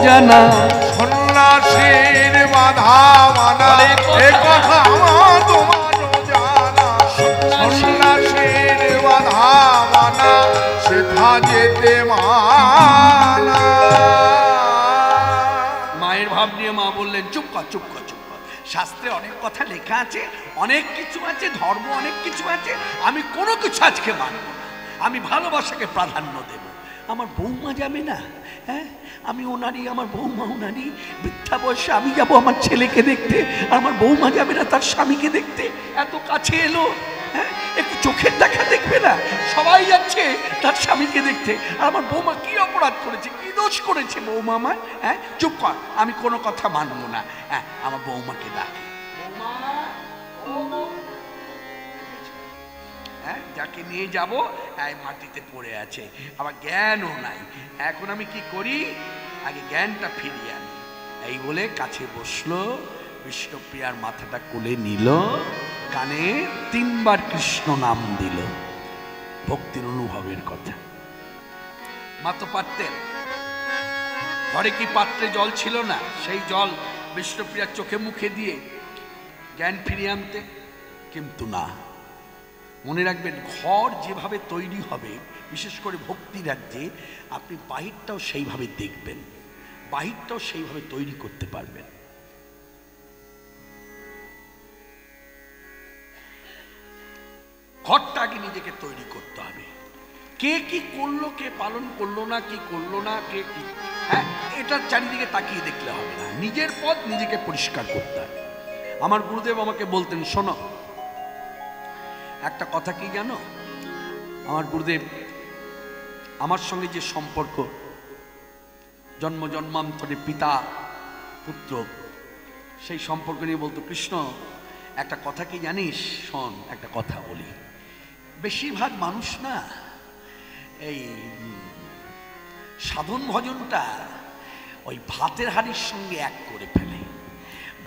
জানা সন্ন্যাসীর বাধা মানা এ কথা তোমারও জানা সন্ন্যাসীর বাধা মানা সেথা যেতে মানা। মায়ের ভাব নিয়ে মা বললেন চুপ কর চুপ কর চুপ কর, শাস্ত্রে অনেক কথা লেখা আছে, অনেক কিছু আছে, ধর্ম অনেক কিছু আছে, আমি কোনো কিছু আজকে মানব না, আমি ভালোবাসাকে প্রাধান্য দেব। আমার বৌমা যাবে না? হ্যাঁ, আমি ওনারই, আমার বৌমা ওনারই, বৃদ্ধা বয়সে আমি যাব আমার ছেলেকে দেখতে, আর আমার বৌমা যাবে না তার স্বামীকে দেখতে? এত কাছে এলো, হ্যাঁ, একটু চোখের দেখা দেখবে না? সবাই যাচ্ছে তার স্বামীকে দেখতে, আর আমার বৌমা কি অপরাধ করেছে, কি দোষ করেছে বৌমা আমার? হ্যাঁ, চুপ কর, আমি কোনো কথা মানবো না। হ্যাঁ, আমার বৌমাকে ডাকে, বৌমা, ও হ্যাঁ, যাকে নিয়ে যাব মাটিতে পড়ে আছে, আমার জ্ঞানও নাই, এখন আমি কি করি, আগে জ্ঞানটা ফিরিয়ে আনি। এই বলে কাছে বসলো, বিষ্ণুপ্রিয়ার মাথাটা কোলে নিল, কানে 3 বার কৃষ্ণ নাম দিল, ভক্তির অনুভবের কথা। মা তো পারতেন, ঘরে কি পাত্রে জল ছিল না, সেই জল বিষ্ণুপ্রিয়ার চোখে মুখে দিয়ে জ্ঞান ফিরিয়ে আনতে, কিন্তু না। মনে রাখবেন, ঘর যেভাবে তৈরি হবে, বিশেষ করে ভক্তি রাজ্যে, আপনি বাহিরটাও সেইভাবে দেখবেন, বাহিরটাও সেইভাবে তৈরি করতে পারবেন। ঘরটা আগে নিজেকে তৈরি করতে হবে। কে কি করলো, কে পালন করলো না, কি করলো না, কে কি, হ্যাঁ, এটার চারিদিকে তাকিয়ে দেখলে হবে না, নিজের পথ নিজেকে পরিষ্কার করতে হবে। আমার গুরুদেব আমাকে বলতেন, শোনো একটা কথা কি জানো, আমার গুরুদেব আমার সঙ্গে যে সম্পর্ক, জন্ম জন্মান্তরে পিতা পুত্র, সেই সম্পর্ক নিয়ে বলতো, কৃষ্ণ একটা কথা কি জানিস, শোন একটা কথা বলি, বেশিরভাগ মানুষ না এই সাধন ভজনটা ওই ভাতের হাঁড়ির সঙ্গে এক করে ফেলে।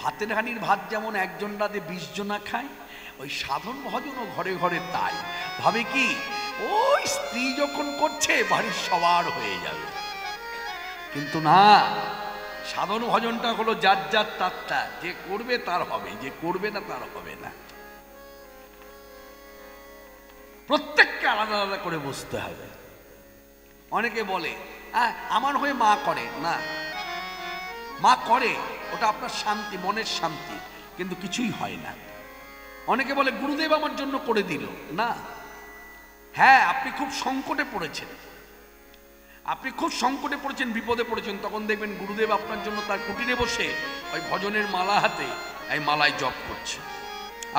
ভাতের হাঁড়ির ভাত যেমন একজন রাতে 20 জনা খায়, ওই সাধন ভজনও ঘরে ঘরে তাই ভাবে, কি ওই স্ত্রী যখন করছে বাড়ির সবার হয়ে যাবে, কিন্তু না, সাধন ভজনটা হলো যার যার তারটা, যে করবে তার হবে, যে করবে না তার হবে না। প্রত্যেককে আলাদা আলাদা করে বুঝতে হবে। অনেকে বলে হ্যাঁ আমার হয়ে মা করে না, মা করে, ওটা আপনার শান্তি, মনের শান্তি, কিন্তু কিছুই হয় না। অনেকে বলে গুরুদেব আমার জন্য করে দিল না, হ্যাঁ আপনি খুব সংকটে পড়েছেন, আপনি খুব সংকটে পড়েছেন, বিপদে পড়েছেন, তখন দেখবেন গুরুদেব আপনার জন্য তার কুটিরে বসে ওই ভজনের মালা হাতে এই মালায় জপ করছে,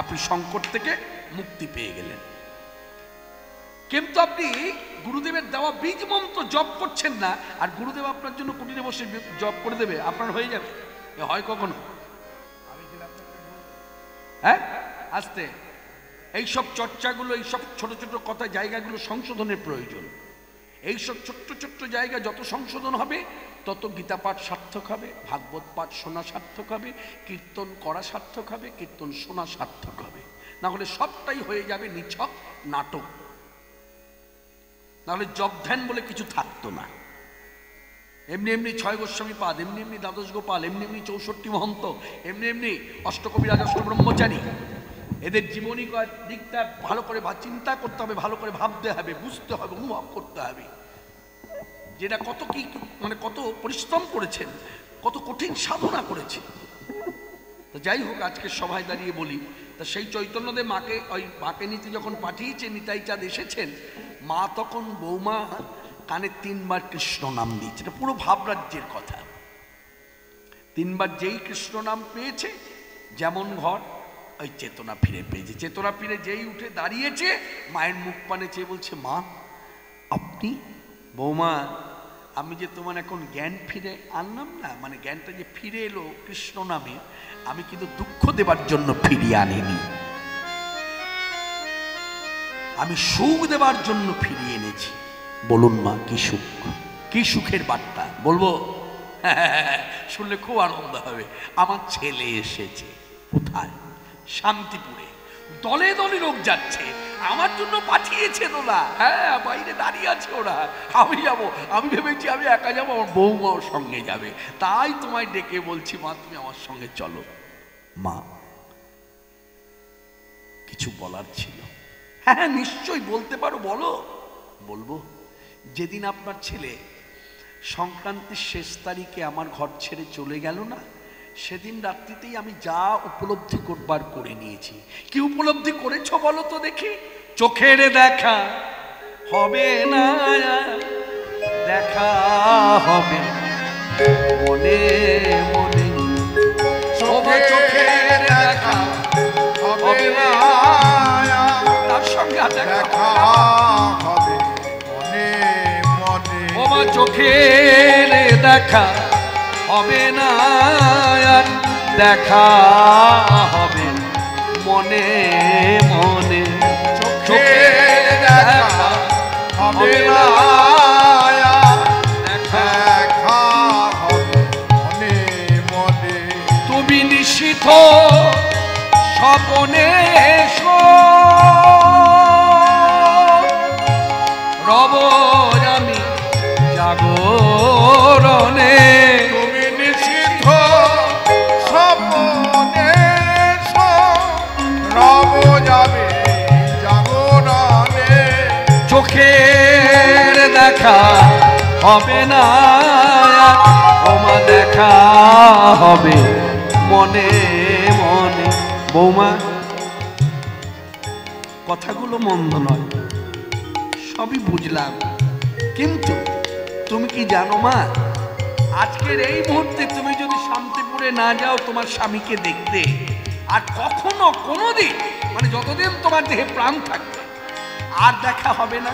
আপনি সংকট থেকে মুক্তি পেয়ে গেলেন। কিন্তু আপনি গুরুদেবের দেওয়া বীজ মন্ত্র জপ করছেন না, আর গুরুদেব আপনার জন্য কুটিরে বসে জপ করে দেবে, আপনার হয়ে যাবে? হয় কখনো? হ্যাঁ, আস্তে এইসব চর্চাগুলো, এইসব ছোট ছোট কথা, জায়গাগুলো সংশোধনের প্রয়োজন। এইসব ছোট্ট ছোট্ট জায়গা যত সংশোধন হবে, তত গীতা পাঠ সার্থক হবে, ভাগবত পাঠ শোনা সার্থক হবে, কীর্তন করা সার্থক হবে, কীর্তন শোনা সার্থক হবে। না হলে সবটাই হয়ে যাবে নিছক নাটক, নাহলে জপ ধ্যান বলে কিছু থাকতো না। এমনি এমনি 6 গোস্বামী পাদ, এমনি এমনি দ্বাদশ গোপাল, এমনি এমনি 64 মহন্ত, এমনি এমনি অষ্টকবিরাজ, অষ্টব্রহ্মচারী, এদের জীবনী দিকটা ভালো করে চিন্তা করতে হবে, ভালো করে ভাবতে হবে, বুঝতে হবে, অনুভব করতে হবে, যেটা কত কি, মানে কত পরিশ্রম করেছেন, কত কঠিন সাধনা করেছে। তো যাই হোক, আজকে সভায় দাঁড়িয়ে বলি, তা সেই চৈতন্যদেব মাকে, ওই মাকে নিতে যখন পাঠিয়েছে, নিতাই চাঁদ এসেছেন, মা তখন বৌমা কানে 3 বার কৃষ্ণ নাম দিয়েছে। এটা পুরো ভাবরাজ্যের কথা। 3 বার যেই কৃষ্ণ নাম পেয়েছে, যেমন ঘর ওই চেতনা ফিরে পেয়েছে। চেতনা ফিরে যেই উঠে দাঁড়িয়েছে, মায়ের মুখ পানে চেয়ে বলছে, মা আপনি? বৌমা আমি যে তোমার এখন জ্ঞান ফিরে আনলাম না, মানে জ্ঞানটা যে ফিরে এলো কৃষ্ণ নামে, আমি কিন্তু দুঃখ দেবার জন্য ফিরিয়ে আনিনি, আমি সুখ দেবার জন্য ফিরিয়ে এনেছি। বলুন মা কি সুখ, কি সুখের বার্তা বলবো? শুনলে খুব আনন্দ হবে। আমার ছেলে এসেছে। কোথায়? শান্তিপুরে। দলে দলে লোক যাচ্ছে, আমার জন্য পাঠিয়েছে তোরা। হ্যাঁ, বাইরে দাঁড়িয়ে আছে ওরা, আমি যাবো। আমি ভেবেছি আমি একা যাবো, আমার বৌমাও সঙ্গে যাবে। তাই তোমায় ডেকে বলছি, মা তুমি আমার সঙ্গে চলো। মা, কিছু বলার ছিল। হ্যাঁ নিশ্চয়ই বলতে পারো, বলো। বলবো, যেদিন আপনার ছেলে সংক্রান্তির শেষ তারিখে আমার ঘর ছেড়ে চলে গেল না, সেদিন রাত্রিতেই আমি যা উপলব্ধি করবার করে নিয়েছি। কি উপলব্ধি করেছো বলো তো দেখি? চোখের দেখা হবে না, দেখা হবে মনে মনে। চোখের দেখা হবে না, তার সঙ্গে দেখা হবে মনে মনে। ওমা চোখের দেখা হবে না, দেখা হবে মনে মনে। চোখের দেখা হবে না, দেখা হবে মনে মনে। তুমি নিশিথ স্বপনে এসো, রব আমি জাগরণে। তুমি নিষিদ্ধ স্বপনে রব যাবে জাগরণে। চোখের দেখা হবে না, ওমা দেখা হবে মনে মনে। বৌমা, কথাগুলো মন্দ নয়, সবই বুঝলাম, কিন্তু তুমি কি জানো মা, আজকের এই মুহূর্তে তুমি যদি শান্তিপুরে না যাও তোমার স্বামীকে দেখতে, আর কখনো কোনোদিন, মানে যতদিন তোমার দেহে প্রাণ থাকবে, আর দেখা হবে না।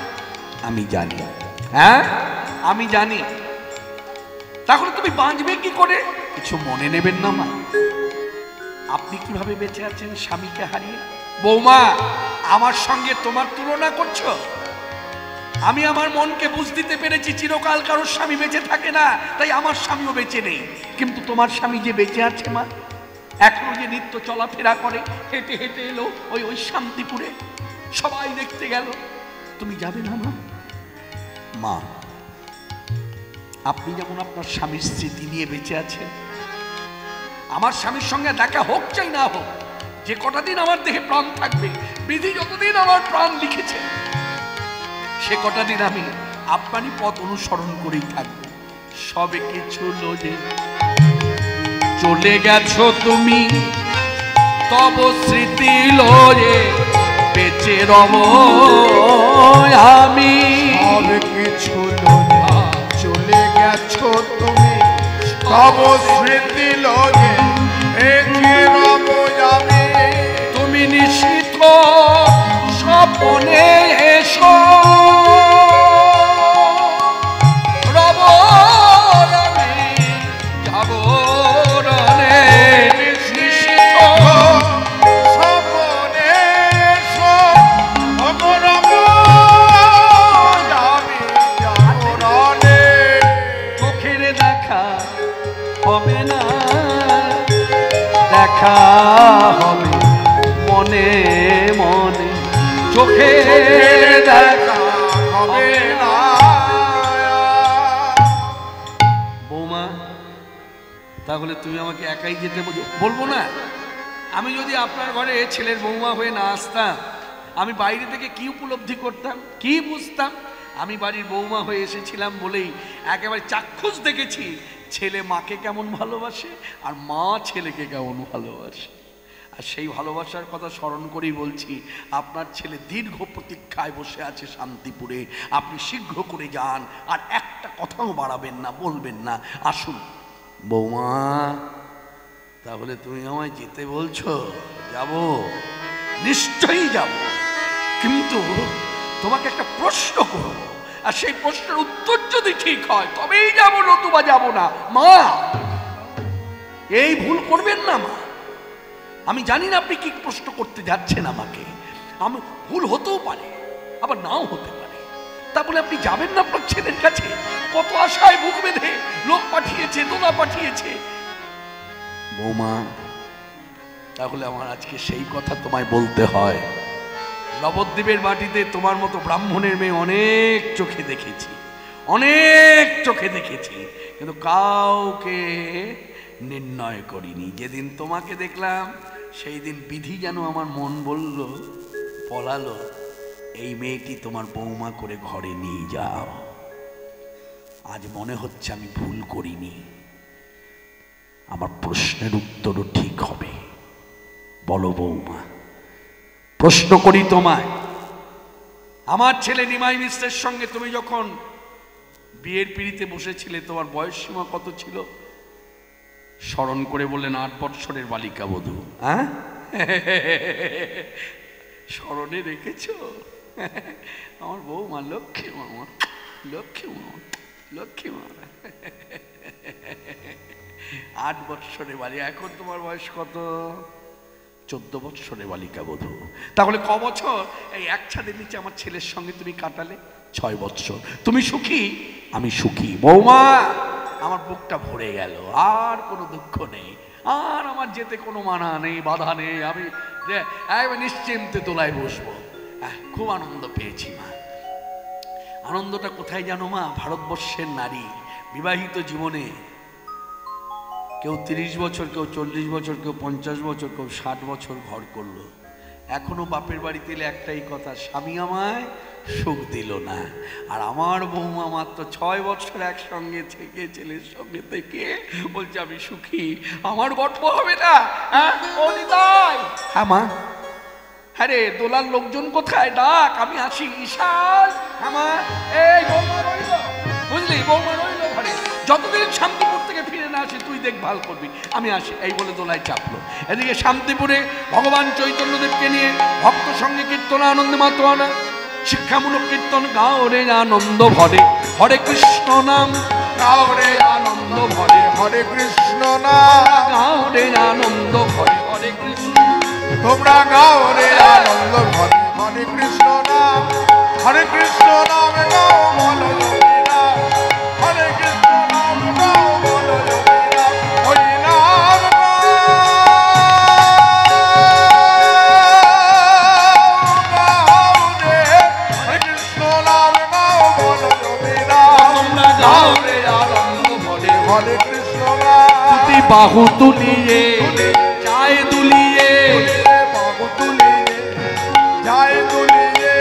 আমি জানি, হ্যাঁ আমি জানি। তাহলে তুমি বাঁচবে কি করে? কিছু মনে নেবেন না মা, আপনি কিভাবে বেঁচে আছেন স্বামীকে হারিয়ে। বৌমা, আমার সঙ্গে তোমার তুলনা করছো? আমি আমার মনকে বুঝ দিতে পেরেছি, চিরকাল কারোর স্বামী বেঁচে থাকে না, তাই আমার স্বামীও বেঁচে নেই। কিন্তু তোমার স্বামী যে বেঁচে আছে মা, এখনো যে নিত্য চলাফেরা করে, হেঁটে হেঁটে এলো ওই ওই শান্তিপুরে, সবাই দেখতে গেল, তুমি যাবে না মা? মা, আপনি যেমন আপনার স্বামীর স্মৃতি নিয়ে বেঁচে আছেন, আমার স্বামীর সঙ্গে দেখা হোক চাই না হোক, যে কটা দিন আমার দেহে প্রাণ থাকবে, বিধি যতদিন আমার প্রাণ লিখেছে, সে কটা দিন আমি আপনারই পথ অনুসরণ করেই থাকবো। সবে কিছু যে চলে গেছো তুমি, তব স্মৃতি লয়ে বেঁচে রব আমি। সবে কিছু চলে গেছো তুমি, তব স্মৃতি লয়ে বেঁচে রব আমি। তুমি নিশিথ স্বপনে এসো, রব আমি জাগরণে। নিশিথ স্বপনে এসো, রব আমি জাগরণে। চোখের দেখা হবে না, দেখা হবে মনে মনে। চোখের দেখা হবে না। বৌমা, তাহলে তুমি আমাকে একাই যেতে বলবো না? আমি যদি আপনার ঘরে ছেলের বৌমা হয়ে না আসতাম, আমি বাইরে থেকে কি উপলব্ধি করতাম, কি বুঝতাম? আমি বাড়ির বৌমা হয়ে এসেছিলাম বলেই একেবারে চাক্ষুষ দেখেছি ছেলে মাকে কেমন ভালোবাসে আর মা ছেলেকে কেমন ভালোবাসে। আর সেই ভালোবাসার কথা স্মরণ করেই বলছি, আপনার ছেলে দীর্ঘ প্রতীক্ষায় বসে আছে শান্তিপুরে। আপনি শীঘ্র করে যান, আর একটা কথাও বাড়াবেন না, বলবেন না। আসুন। বৌমা, তাহলে তুমি আমায় যেতে বলছো? যাব, নিশ্চয়ই যাব, কিন্তু তোমাকে একটা প্রশ্ন করব, আর সেই প্রশ্নের উত্তর যদি ঠিক হয় তবেই যাব, নতুবা যাব না। মা, এই ভুল করবেন না মা। আমি জানি না আপনি কি প্রশ্ন করতে যাচ্ছেন আমাকে, আমি ভুল হতেও পারে, আবার নাও হতে পারে। তা বলে আপনি যাবেন না আপনার ছেলের কাছে? কত আশায় বুক বেঁধে লোক পাঠিয়েছে, দোলা পাঠিয়েছে। বৌমা, তাহলে আমার আজকে সেই কথা তোমায় বলতে হয়। নবদ্বীপের মাটিতে তোমার মতো ব্রাহ্মণের মেয়ে অনেক চোখে দেখেছি, অনেক চোখে দেখেছি, কিন্তু কাউকে নির্ণয় করিনি। যেদিন তোমাকে দেখলাম সেই দিন বিধি যেন আমার মন বলল, পলালো, এই মেয়েটি তোমার বৌমা করে ঘরে নিয়ে যাও। আজ মনে হচ্ছে আমি ভুল করিনি, আমার প্রশ্নের উত্তরও ঠিক হবে। বলো বৌমা, প্রশ্ন করি তোমায়, আমার ছেলে নিমাই মিশ্রের সঙ্গে তুমি যখন বিয়ের পিঁড়িতে বসেছিলে তোমার বয়স সীমা কত ছিল? স্মরণ করে বললেন 8 বৎসরের বালিকা বধূ। হ্যাঁ, স্মরণে রেখেছ? আমার বৌমা লক্ষ্মী মামা, লক্ষ্মী মামা, লক্ষ্মী মামা। 8 বৎসরের বালিকা। এখন তোমার বয়স কত? 14 বৎসরের বালিকা বধূ। তাহলে ক বছর এই এক ছাদের নিচে আমার ছেলের সঙ্গে তুমি কাটালে? 6 বৎসর। তুমি সুখী? আমি সুখী। বৌমা, আমার বুকটা ভরে গেল, আর কোনো দুঃখ নেই, আর আমার যেতে কোনো মানা নেই, বাধা নেই, আমি নিশ্চিন্তে তোলায় বসবো। খুব আনন্দ পেয়েছি মা। আনন্দটা কোথায় জানো মা? ভারতবর্ষের নারী বিবাহিত জীবনে কেউ 30 বছর, কেউ 40 বছর, কেউ 50 বছর, কেউ 60 বছর ঘর করলো, এখনো বাপের বাড়িতে এলে একটাই কথা, স্বামী আমায় সুখ দিল না। আর আমার বৌমা মাত্র 6 বছর একসঙ্গে থেকে ছেলের সঙ্গে থেকে বলছে আমি সুখী, আমার গর্ব হবে না? হ্যাঁ মা। হ্যাঁ রে, দোলার লোকজন কোথায়? ডাক, আমি আসি। ঈশান, হ্যাঁ মা। এই বৌমা রইল, বুঝলি, বৌমা রইল ঘরে, যতদিন শান্তিপুর থেকে ফিরে না আসি তুই দেখভাল করবি, আমি আসি। এই বলে দোলায় চাপলো। এদিকে শান্তিপুরে ভগবান চৈতন্যদেবকে নিয়ে ভক্ত সঙ্গে কীর্তন আনন্দে মাতোয়ানা, শিক্ষামূলক কীর্তন গাও রে আনন্দ ভরে, হরে কৃষ্ণ নাম গাও রে আনন্দ ভরে, হরে কৃষ্ণ নাম গাও রে আনন্দ ভরে, হরে কৃষ্ণ। তোমরা গাও রে আনন্দ ভরে, হরে কৃষ্ণ নাম, হরে কৃষ্ণ নাম গাও বলো যোগীরা, হরে কৃষ্ণ নাম গাও বলো যোগীরা, হরি নাম গাও রে, হরে কৃষ্ণ নাম গাও বলো যোগীরা, তোমরা গাও রে আনন্দ ভরে, হরে কৃষ্ণ নাম। তুই বাহু তুলিয়ে চায় দুলিয়ে, বাহু তুলিয়ে যায় দুলিয়ে,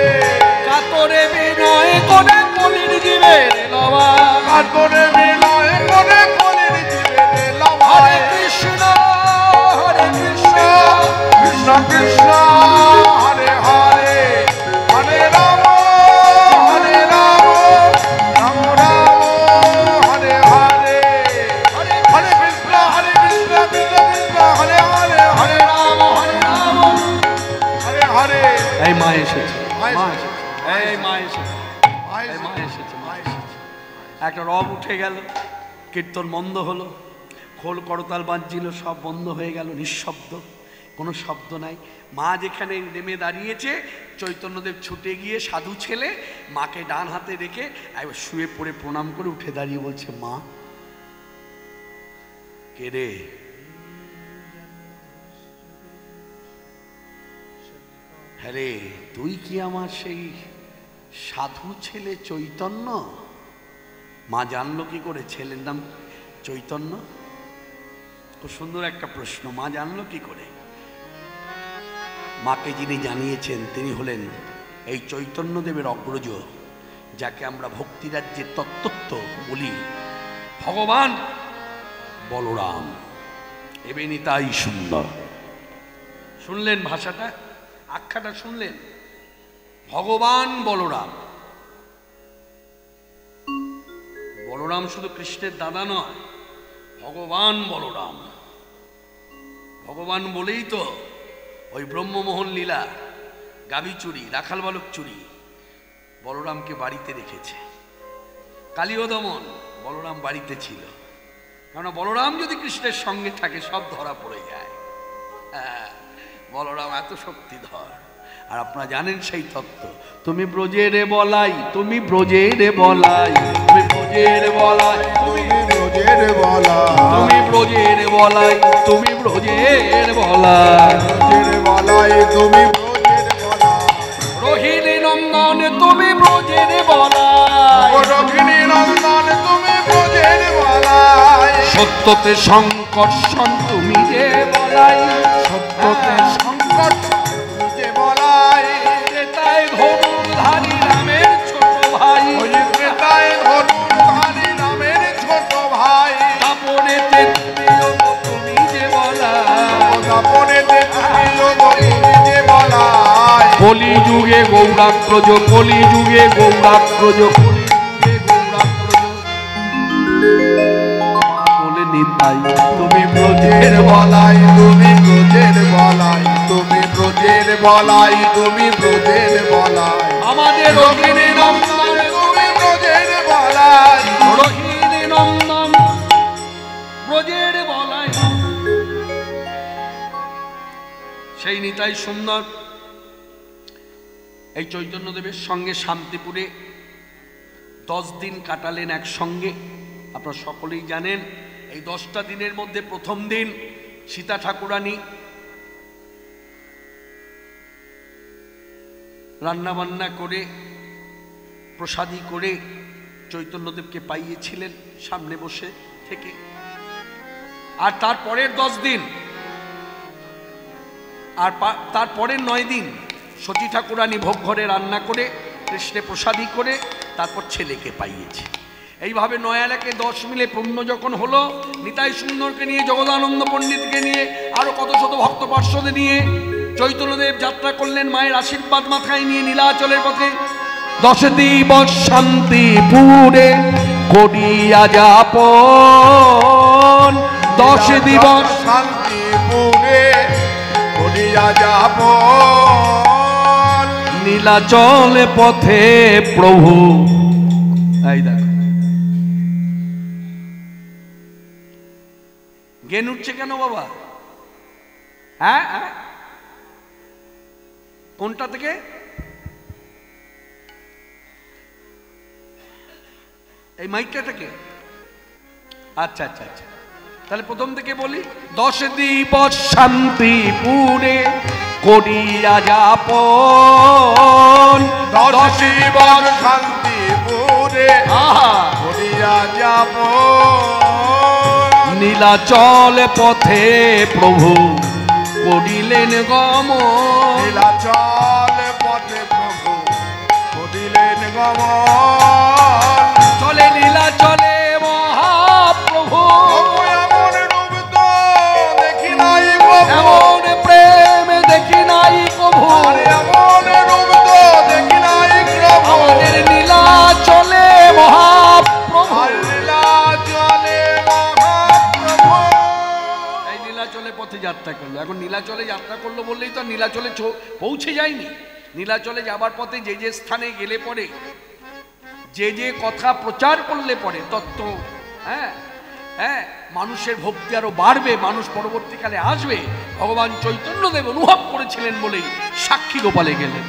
কাতরে বিনয় করে কলির জীবের লওয়া, কাতরে বিনয় করে কলির জীবের লওয়া। হরে কৃষ্ণ, হরে কৃষ্ণ, কৃষ্ণ কৃষ্ণ হরে হরে, হরে রাম হরে রাম, রাম রাম হরে হরে, হরে কৃষ্ণ কৃষ্ণ কৃষ্ণ হরে হরে, হরে রাম হরে হরে। এই মা এসেছে, মা মা এসেছে, এসেছে, এই মা এসেছে, এই মা এসেছে, মা এসেছে। একটা রব উঠে গেল, কীর্তন বন্ধ হলো, খোল করতাল বাজছিল, সব বন্ধ হয়ে গেল, নিঃশব্দ, কোনো শব্দ নাই। মা যেখানে নেমে দাঁড়িয়েছে, চৈতন্যদেব ছুটে গিয়ে সাধু ছেলে মাকে ডান হাতে রেখে একবার শুয়ে পড়ে প্রণাম করে উঠে দাঁড়িয়ে বলছে, মা। কে রে? হ্যাঁ রে, তুই কি আমার সেই সাধু ছেলে চৈতন্য? মা জানলো কি করে ছেলের নাম চৈতন্য? খুব সুন্দর একটা প্রশ্ন, মা জানলো কি করে? মাকে যিনি জানিয়েছেন তিনি হলেন এই চৈতন্যদেবের অগ্রজ, যাকে আমরা ভক্তিরাজ্যের তত্ত্ব বলি, ভগবান বলরাম। এবেনি তাই সুন্দর। শুনলেন ভাষাটা, আখ্যাটা শুনলেন? ভগবান বলরাম। বলরাম শুধু কৃষ্ণের দাদা নয়, ভগবান বলরাম। ভগবান বলেই তো ওই ব্রহ্মমোহন লীলা, গাভী চুরি, রাখাল বালক চুরি, বলরামকে বাড়িতে রেখেছে। কালীয় দমন, বলরাম বাড়িতে ছিল, কারণ বলরাম যদি কৃষ্ণের সঙ্গে থাকে সব ধরা পড়ে যায়। বলরাম এত শক্তিধর। আর আপনারা জানেন সেই তত্ত্ব, তুমি ব্রজের বলাই, তুমি ব্রজের বলাই, তুমি ব্রজের বলাই, তুমি ব্রজের বলা, তুমি ব্রজের বলাই তুমি ব্রজের বলাই, ব্রজের বলাই তুমি ব্রজের বলাই, রোহিণী নন্দন তুমি ব্রজের বলাই, রোহিণী নন্দন তুমি ব্রজের বলাই, সত্যতে সংকর্ষণ তুমি যে বলাই, সত্যতে সংকট যে বলাই, ক্রেতায় ধনুর্ধারী রামের ছোট ভাই, ওই ক্রেতায় ধনুর্ধারী নামের ছোট ভাই, দাপনেতে তুমি যে বলাই, দাপনেতে তুমি যে বলাই, কলিযুগে গৌরাগ্রজ, কলিযুগে গৌরাগ্রজ, কলিযুগে গৌরাগ্রজ বলে নিতাই তুমি ব্রজের বলাই, তুমি ব্রজের বলাই, তুমি ব্রজের বলাই, তুমি ব্রজের বলাই, আমাদের রোহিণী নন্দন, তুমি ব্রজের বলাই, রোহিণী নন্দন ব্রজের বলাই। সেই নিতাই সুন্দর এই চৈতন্যদেবের সঙ্গে শান্তিপুরে 10 দিন কাটালেন একসঙ্গে। আপনারা সকলেই জানেন এই 10টা দিনের মধ্যে প্রথম দিন সীতা ঠাকুরানী রান্নাবান্না করে প্রসাদী করে চৈতন্যদেবকে পাইয়েছিলেন সামনে বসে থেকে। আর তারপরের 10 দিন আর তারপরের 9 দিন সতী ঠাকুরানী ভোগ ঘরে রান্না করে কৃষ্ণে প্রসাদী করে তারপর ছেলেকে পাইয়েছে। এইভাবে 9 + 10 মিলে পূর্ণ যখন হলো, নিতাই সুন্দরকে নিয়ে, জগদানন্দ পণ্ডিতকে নিয়ে, আরো কত শত ভক্ত পার্শ্বদের নিয়ে চৈতন্যদেব যাত্রা করলেন মায়ের আশীর্বাদ মাথায় নিয়ে নীলাচলের পথে। 10 দিবস শান্তিপুরে করিয়া যাপন, 10 দিবস শান্তিপুরে করিয়া যাব, নীলাচল পথে প্রভু। এই দেখো জ্ঞান উঠছে কেন বাবা? হ্যাঁ হ্যাঁ, কোনটা থেকে? এই মাইকটা থেকে? আচ্ছা আচ্ছা আচ্ছা, তাহলে প্রথম থেকে বলি। 10 দিবস শান্তিপুরে করিয়া যাপন, 10 দিবস শান্তিপুরে আহা করিয়া যাব, নীলাচল পথে প্রভু করিলেন গমন, নীলাচল পথে প্রভু করিলেন গমন, চলে নীলাচলে মহাপ্রভু, এমন রূপ তো দেখি নাই প্রভু, এমন প্রেম দেখি নাই প্রভু, আর এমন রূপ তো দেখি নাই প্রভু, আমাদের নীলাচলে মহাপ্রভু। আর নীলাচলে মহাপ্রভু। এই নীলাচলে পথে যাত্রা করলো। এখন নীলাচলে যাত্রা করলো বললেই তো নীলাচলে পৌঁছে যায়নি। নীলাচলে যাবার পথে যে যে স্থানে গেলে পরে, যে যে কথা প্রচার করলে পরে তত্ত্ব, হ্যাঁ হ্যাঁ, মানুষের ভক্তি আরো বাড়বে, মানুষ পরবর্তীকালে আসবে, ভগবান চৈতন্যদেব অনুভব করেছিলেন বলেই সাক্ষী গোপালে গেলেন।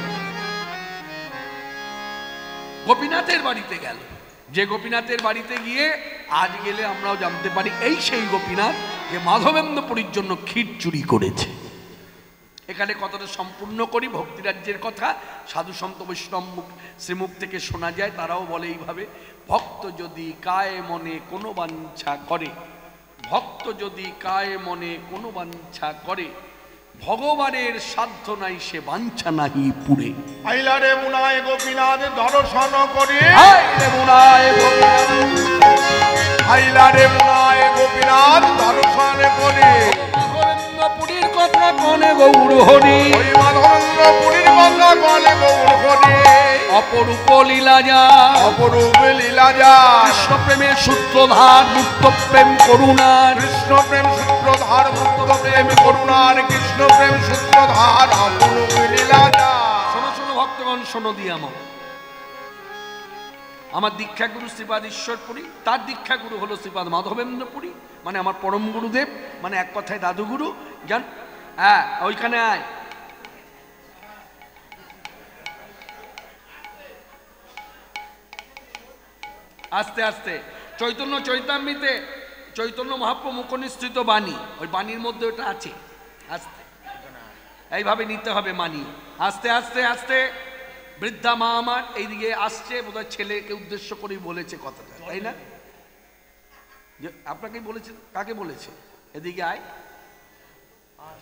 গোপীনাথের বাড়িতে গেল, যে গোপীনাথের বাড়িতে গিয়ে আজ গেলে আমরাও জানতে পারি এই সেই গোপীনাথ যে মাধবেন্দ্রপুরীর জন্য ক্ষীর চুরি করেছে। এখানে কথাটা সম্পূর্ণ করি, ভক্তিরাজ্যের কথা সাধু সন্ত বৈষ্ণব শ্রীমুখ থেকে শোনা যায়। তারাও বলে এইভাবে, ভক্ত যদি কায় মনে কোনো বাঞ্ছা করে, ভক্ত যদি কায় মনে কোনো বাঞ্ছা করে, ভগবানের সাধ্য নাই সে বাঞ্ছা নাহি পুরে। আইলারে মুনায় গোপীনাথ দর্শন করি, আইলে মুনায় গোপীনাথ, আইলারে মুনায় গোপীনাথ দর্শন করি, মাধবেন্দ্রপুরীর কথা কনে গৌর হরি, ওই মাধবেন্দ্রপুরীর কথা বলে গৌর হরি, অপরূপ লীলা যা, অপরূপ লীলা যা, কৃষ্ণ প্রেমের সূত্রধার, মুক্ত প্রেম করুণার, কৃষ্ণ প্রেম সূত্রধার, মুক্ত প্রেম করুণার, কৃষ্ণ প্রেম সূত্রধার, অপরূপ লীলা যা। শোনো শোনো ভক্তগণ, শোনো দিয়ে আমার দীক্ষাগুরু শ্রীপাদ ঈশ্বরপুরী, তার দীক্ষাগুরু হলো শ্রীপাদ মাধবেন্দ্রপুরী, মানে আমার পরম গুরুদেব, মানে এক কথায় দাদুগুরু। জান, হ্যাঁ ওইখানে আয়। আস্তে আস্তে চৈতন্য চৈতামৃতে চৈতন্য মহাপ্রভু মুখনিসৃত বাণী, ওই বাণীর মধ্যে ওটা আছে। আস্তে এইভাবে নিতে হবে মানি, আস্তে আস্তে আস্তে। বৃদ্ধা মা আমার এইদিকে আসছে, বোধহয় ছেলেকে উদ্দেশ্য করেই বলেছে কথাটা, তাই না? যে আপনাকে বলেছে, কাকে বলেছে? এদিকে আয়।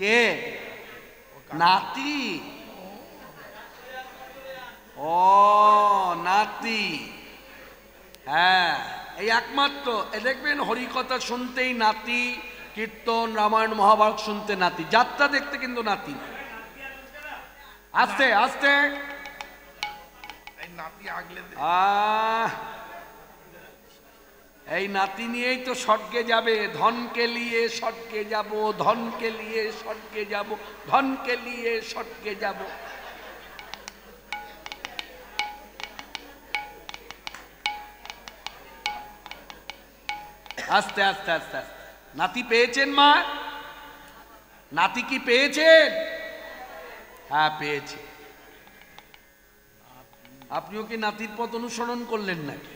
কে? নাতি। ও নাতি, হ্যাঁ এই একমাত্র। দেখবেন হরিকথা শুনতেই নাতি, কীর্তন রামায়ণ মহাভারত শুনতে নাতি, যাত্রা দেখতে কিন্তু নাতি। আস্তে আস্তে। এই নাতি নিয়েই তো স্বর্গে যাবে। ধনকে লিয়ে স্বর্গে যাব, ধনকে লিয়ে স্বর্গে যাব, ধনকে লিয়ে স্বর্গে যাব। আস্তে আস্তে আস্তে আস্তে। নাতি পেয়েছেন মা? নাতি কি পেয়েছেন? হ্যাঁ পেয়েছে। আপনিও কি নাতির পথ অনুসরণ করলেন নাকি?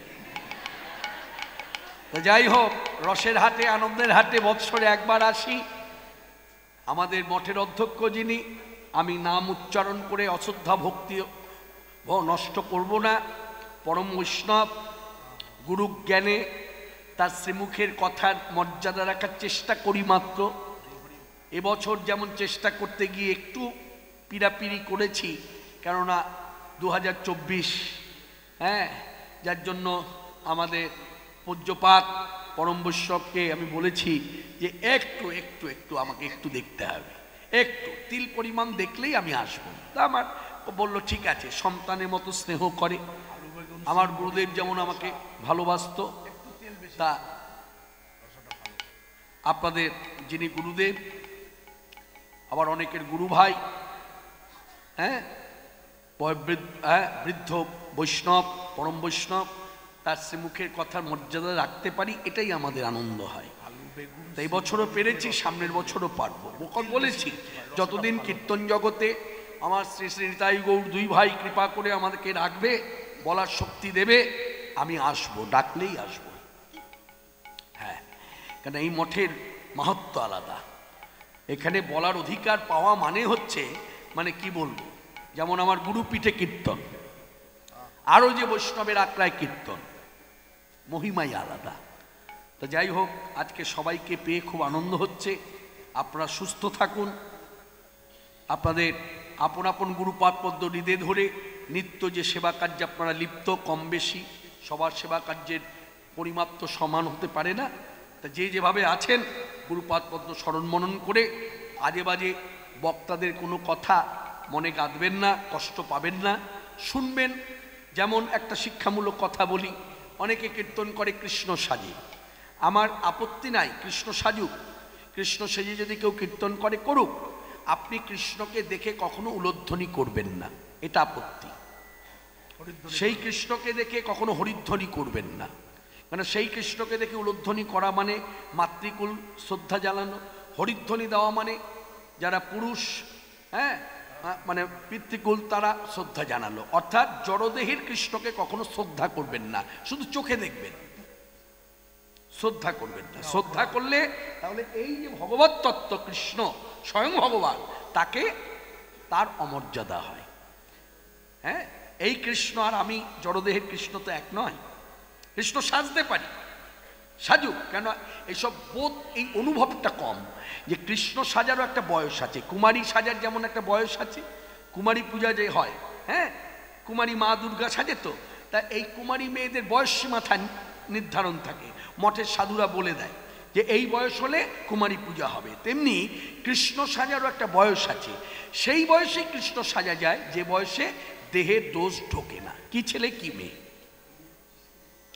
যাই হোক, রসের হাটে, আনন্দের হাটে বৎসরে একবার আসি। আমাদের মঠের অধ্যক্ষ যিনি, আমি নাম উচ্চারণ করে অশ্রদ্ধা ভক্তি নষ্ট করব না, পরম বৈষ্ণব, গুরু জ্ঞানে তার শ্রীমুখের কথার মর্যাদা রাখার চেষ্টা করি মাত্র। এবছর যেমন চেষ্টা করতে গিয়ে একটু পিড়াপিড়ি করেছি, কেননা 2024, হ্যাঁ, যার জন্য আমাদের পূজ্যপাত পরম বৈষ্ণবকে আমি বলেছি যে একটু একটু একটু আমাকে একটু দেখতে হবে, একটু তিল পরিমাণ দেখলেই আমি আসবো। তা আমার বলল ঠিক আছে, সন্তানের মতো স্নেহ করে। আমার গুরুদেব যেমন আমাকে ভালোবাসতো, তা আপনাদের যিনি গুরুদেব, আবার অনেকের গুরু ভাই, হ্যাঁ, বৃদ্ধ বৈষ্ণব, পরম বৈষ্ণব, তার শ্রীমুখের কথার মর্যাদা রাখতে পারি, এটাই আমাদের আনন্দ হয়। এই বছরও পেরেছি, সামনের বছরও পারবো। বলেছি যতদিন কীর্তন জগতে আমার শ্রী শ্রী নিতাই গৌর দুই ভাই কৃপা করে আমাদেরকে রাখবে, বলার শক্তি দেবে, আমি আসবো, ডাকলেই আসবো। হ্যাঁ, কেন এই মঠের মাহাত্ম্য আলাদা। এখানে বলার অধিকার পাওয়া মানে হচ্ছে, মানে কি বলবো, যেমন আমার গুরুপীঠে কীর্তন, আরও যে বৈষ্ণবের আখড়ায় কীর্তন, মহিমাই আলাদা। তো যাই হোক, আজকে সবাইকে পেয়ে খুব আনন্দ হচ্ছে। আপনারা সুস্থ থাকুন, আপনাদের আপন আপন গুরুপাদ পদ্ম হৃদয়ে ধরে নিত্য যে সেবা কার্যে আপনারা লিপ্ত, কম বেশি সবার সেবা কার্যের পরিমাপ তো সমান হতে পারে না, তা যে যেভাবে আছেন গুরুপাদ পদ্ম স্মরণ মনন করে আজে বাজে বক্তাদের কোনো কথা মনে গাঁথবেন না, কষ্ট পাবেন না, শুনবেন। যেমন একটা শিক্ষামূলক কথা বলি, অনেকে কীর্তন করে কৃষ্ণ সাজে, আমার আপত্তি নাই, কৃষ্ণ সাজুক, কৃষ্ণ সেজে যদি কেউ কীর্তন করে করুক, আপনি কৃষ্ণকে দেখে কখনো উলধ্বনি করবেন না, এটা আপত্তি। সেই কৃষ্ণকে দেখে কখনো হরিধ্বনি করবেন না, মানে সেই কৃষ্ণকে দেখে উলধ্বনি করা মানে মাতৃকুল শ্রদ্ধা জানানো, হরিধ্বনি দেওয়া মানে যারা পুরুষ, হ্যাঁ, মানে পিতৃকুল তারা শ্রদ্ধা জানালো। অর্থাৎ জড়দেহের কৃষ্ণকে কখনো শ্রদ্ধা করবেন না, শুধু চোখে দেখবেন, শ্রদ্ধা করবেন না। শ্রদ্ধা করলে তাহলে এই যে ভগবত তত্ত্ব কৃষ্ণ স্বয়ং ভগবান, তাকে তার অমর্যাদা হয়। হ্যাঁ, এই কৃষ্ণ আর আমি জড়দেহের কৃষ্ণ তো এক নয়। কৃষ্ণ সাজতে পারি, সাজুক, কেন এইসব বোধ, এই অনুভবটা কম যে কৃষ্ণ সাজারও একটা বয়স আছে। কুমারী সাজার যেমন একটা বয়স আছে, কুমারী পূজা যে হয়, হ্যাঁ, কুমারী মা দুর্গা সাজে, তো তা এই কুমারী মেয়েদের বয়স সীমা নির্ধারণ থাকে, মঠের সাধুরা বলে দেয় যে এই বয়স হলে কুমারী পূজা হবে। তেমনি কৃষ্ণ সাজারও একটা বয়স আছে, সেই বয়সে কৃষ্ণ সাজা যায় যে বয়সে দেহের দোষ ঢোকে না, কি ছেলে কি মেয়ে।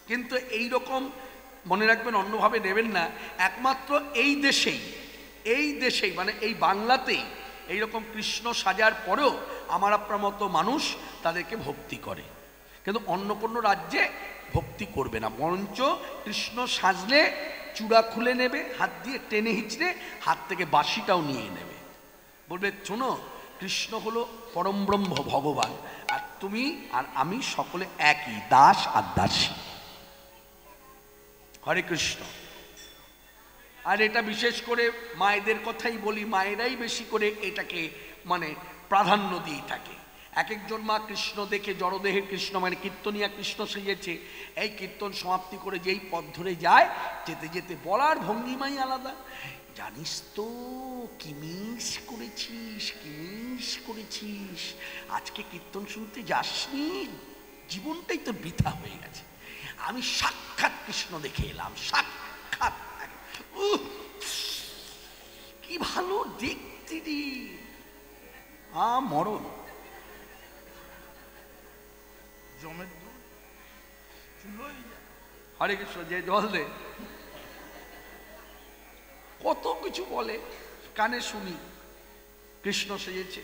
কিন্তু এই রকম মনে রাখবেন, অন্যভাবে নেবেন না, একমাত্র এই দেশেই মানে এই বাংলাতেই এইরকম কৃষ্ণ সাজার পরেও আমার আপনার মতো মানুষ তাদেরকে ভক্তি করে, কিন্তু অন্য কোনো রাজ্যে ভক্তি করবে না। বরঞ্চ কৃষ্ণ সাজলে চূড়া খুলে নেবে, হাত দিয়ে টেনে হিঁচড়ে হাত থেকে বাঁশিটাও নিয়ে নেবে, বলবে শোনো কৃষ্ণ হলো পরম ব্রহ্ম ভগবান, আর তুমি আর আমি সকলে একই, দাস আর দাসী। হরে কৃষ্ণ। আর এটা বিশেষ করে মায়েদের কথাই বলি, মায়েরাই বেশি করে এটাকে মানে প্রাধান্য দিয়ে থাকে। এক একজন মা কৃষ্ণ দেখে জড়দেহের কৃষ্ণ মানে কীর্তনিয়া কৃষ্ণ সেজেছে, এই কীর্তন সমাপ্তি করে যেই পথ ধরে যায়, যেতে যেতে বলার ভঙ্গিমাই আলাদা। জানিস তো কি মিস করেছিস, কি মিস করেছিস, আজকে কীর্তন শুনতে যাসনি, জীবনটাই তো বৃথা হয়ে গেছে। আমি সাক্ষাৎ কৃষ্ণ দেখে এলাম, সাক্ষাৎ, কি ভালো দেখতে রে, মরণ। জমের দুধ চুলোয় যায়। হরে কৃষ্ণ, যে জল দে, কত কিছু বলে, কানে শুনি। কৃষ্ণ সেজেছে,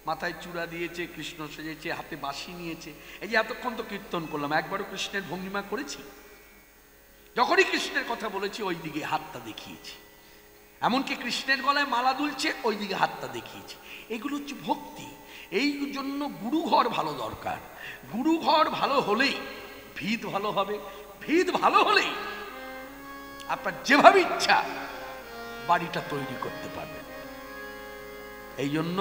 মাথায় চূড়া দিয়েছে, কৃষ্ণ সেজেছে, হাতে বাঁশি নিয়েছে। এই যে এতক্ষণ তো কীর্তন করলাম, একবারও কৃষ্ণের ভঙ্গিমা করেছি? যখনই কৃষ্ণের কথা বলেছি ওই দিকে হাতটা দেখিয়েছি, এমনকি কৃষ্ণের গলায় মালা দুলছে ওই দিকে হাতটা দেখিয়েছি। এগুলো হচ্ছে ভক্তি। এই জন্য গুরুঘর ভালো দরকার। গুরুঘর ভালো হলেই ভিত ভালো হবে, ভিত ভালো হলেই আপনার যেভাবে ইচ্ছা বাড়িটা তৈরি করতে পারবেন। এই জন্য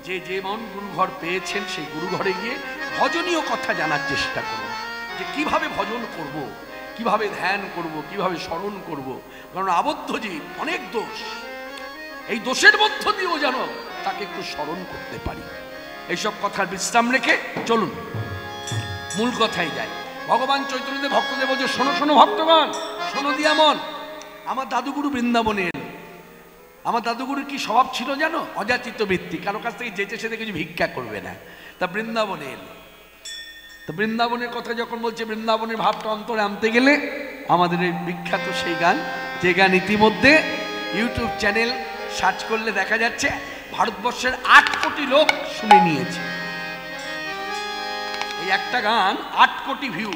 যে যেমন গুরুঘর পেয়েছেন সেই গুরুঘরে গিয়ে ভজনীয় কথা জানার চেষ্টা করুন, যে কিভাবে ভজন করব, কিভাবে ধ্যান করব, কিভাবে স্মরণ করব। কারণ আবদ্ধ জীব অনেক দোষ, এই দোষের মধ্য দিয়েও যেন তাকে একটু স্মরণ করতে পারি। এইসব কথার বিশ্রাম রেখে চলুন মূল কথাই যায়। ভগবান চৈতন্যদেব ভক্তদের বলছে, শোনো শোনো ভক্তগণ, শোনো দিয়া মন। আমার দাদুগুরু বৃন্দাবনে এলো। আমার দাদুগুরুর কি স্বভাব ছিল জানো? অযাচিত বৃত্তি, কারো কাছ থেকে যেচে সেতে কিছু ভিক্ষা করবে না। তা বৃন্দাবনে এলো। তো বৃন্দাবনের কথা যখন বলছে, বৃন্দাবনের ভাবটা অন্তরে আনতে গেলে আমাদের এই বিখ্যাত সেই গান, যে গান ইতিমধ্যে ইউটিউব চ্যানেল সার্চ করলে দেখা যাচ্ছে ভারতবর্ষের 8 কোটি লোক শুনে নিয়েছে। এই একটা গান 8 কোটি ভিউ।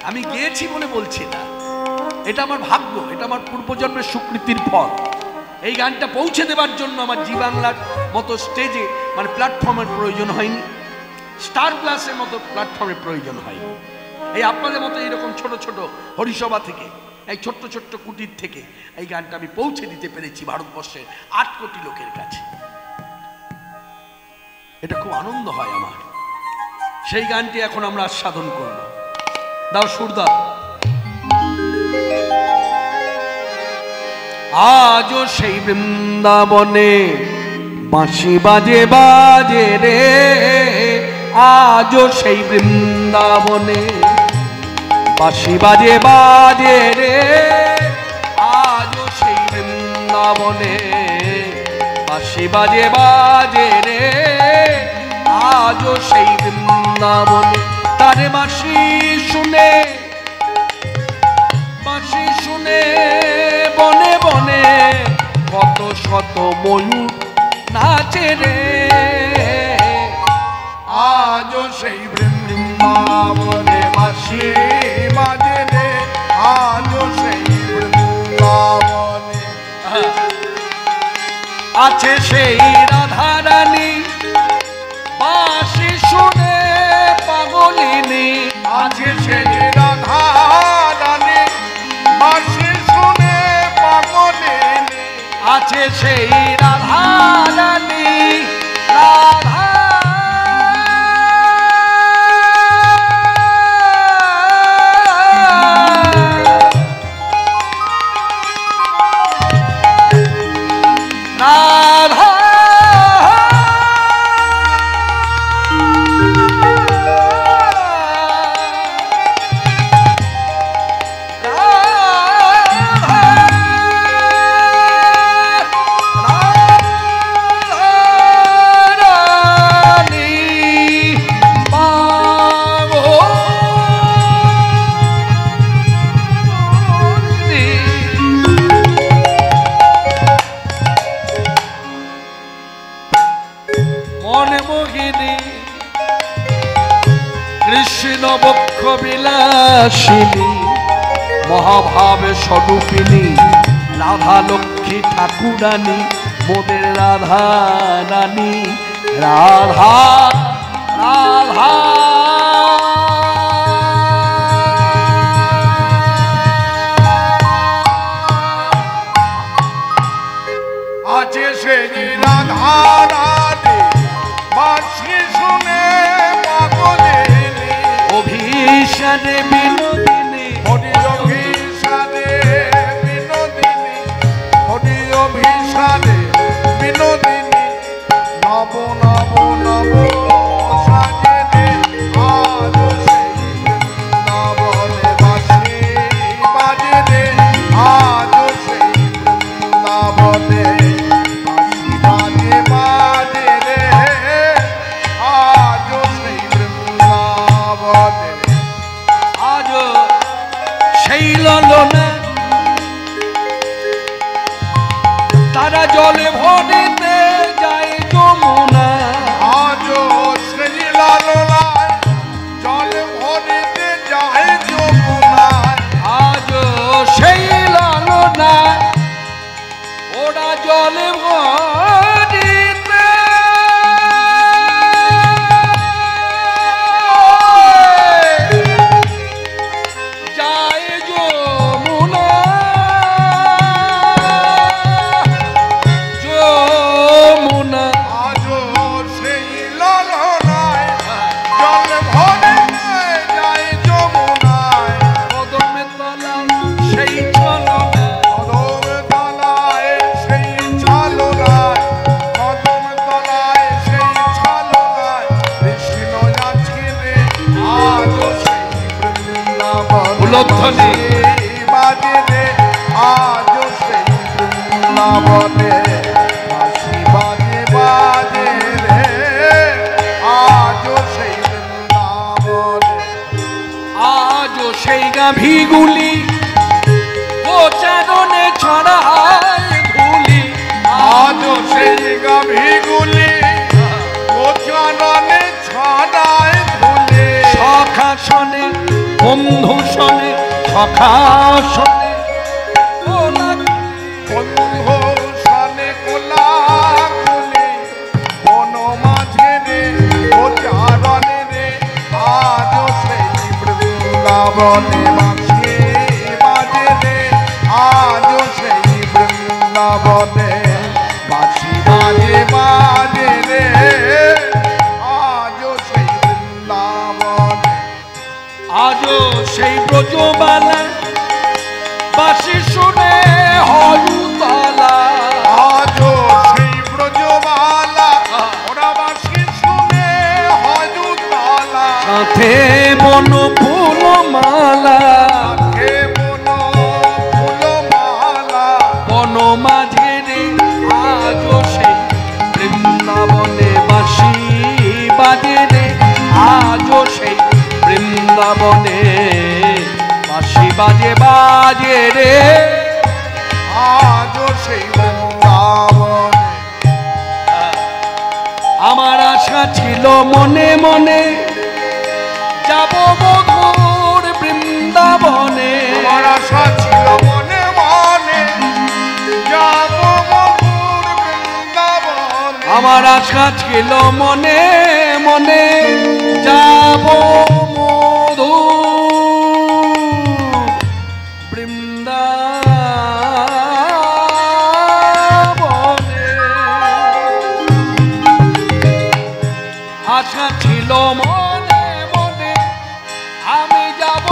আমি গেয়েছি বলে বলছি না, এটা আমার ভাগ্য, এটা আমার পূর্বজন্মের সুকৃতির ফল। এই গানটা পৌঁছে দেবার জন্য আমার জি বাংলার মতো স্টেজে মানে প্ল্যাটফর্মের প্রয়োজন হয়নি, স্টার প্লাসের মতো প্ল্যাটফর্মের প্রয়োজন হয়নি। এই আপনাদের মতো এইরকম ছোট ছোট হরিসভা থেকে, এই ছোট্ট ছোট্ট কুটির থেকে এই গানটা আমি পৌঁছে দিতে পেরেছি ভারতবর্ষের 8 কোটি লোকের কাছে। এটা খুব আনন্দ হয় আমার। সেই গানটি এখন আমরা আস্বাদন করব। দাও সুর দাও। আজও সেই বৃন্দাবনে বাঁশি বাজে বাজে রে, আজও সেই বৃন্দাবনে বাঁশি বাজে বাজে রে, আজও সেই বৃন্দাবনে বাঁশি বাজে বাজে রে, আজও সেই বৃন্দাবনে। তারে বাঁশি শুনে, বাঁশি শুনে বনে বনে কত শত ময়ূর নাচে রে, আজও সেই বৃন্দাবনে বাঁশি বাজে রে, আজও সেই বৃন্দাবনে আছে সেই রাধারানী বাঁশি শুনে পাগলিনী, আছে সেই রাধারানী বাঁশি শুনে পাগলিনী, আছে সেই রাধারানী রাধা রাধা বক্ষ বিলাসিনী মহাভাবে স্বরূপিনী রাধা লক্ষ্মী ঠাকুরানী, মোদের রাধা রানী রাধা রাধা সেই ললনা তারা জলে ভরিতে যায় যমুনা আজও সেই লালনায় জল ভরিতে যায় যমুনায় আজও সেই ললনা ওরা জলে ভরিতে যায় যমুনা যমুনা আজও সেই লালনায় জল ভরিতে যায় যমুনায় কদমে তলায় সেই ছলনা কদম তলায় সেই ছলনায় কদম তলায় সেই ছলনায় কৃষ্ণ যাচ্ছে রে আজও সেই বৃন্দাবন উলধ্বনি। বাজে রে আজও সেই বৃন্দাবনে বাঁশি বাজে বাজে রে আজও সেই বৃন্দাবনে আজও সেই গাভীগুলি ও চারণে ছড়ায় ধুলি আজও সেই গাভীগুলি গোচরণে ছড়ায় ধুলে সখা শনে বন্ধু শনে সখা শনে বন্ধু সনে কোলাকুলি বন মাঝে রে গোচরণে রে আজও সেই বৃন্দাবনে বাঁশি বাজে রে আজও সেই বৃন্দাবনে বাঁশি বাজে বাজে রে আজও সেই বৃন্দাবনে আজও সেই ব্রজবালা বাসি শুনে হরুতলা আজও সেই ব্রজবালা ওরা বাঁশি শুনে হজুতলা সাথে বন ফুল মালা হে বন ফুলমালা বন মাঝে রে আজও সেই বৃন্দাবনে বাসি বাজে রে আজও সেই বৃন্দাবনে বাসি বাজে বাজে রে আজও সেই বৃন্দাবনে আমার আশা ছিল মনে মনে যাব মধুর বৃন্দাবনে আমার আশা ছিল মনে মনে যাব মধুর বৃন্দাবনে আমার আশা ছিল মনে মনে যাব মধুর বৃন্দাবনে আশা ছিল মনে মনে আমি যাব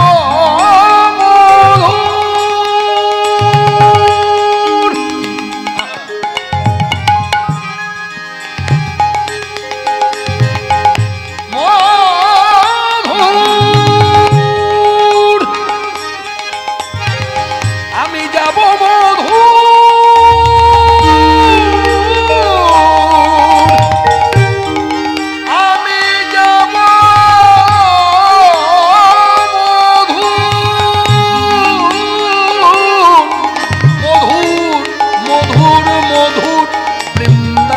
মধুর মধুর আমি যাব মধুর আমি যাব মধুর মধুর মধুর বৃন্দাবনে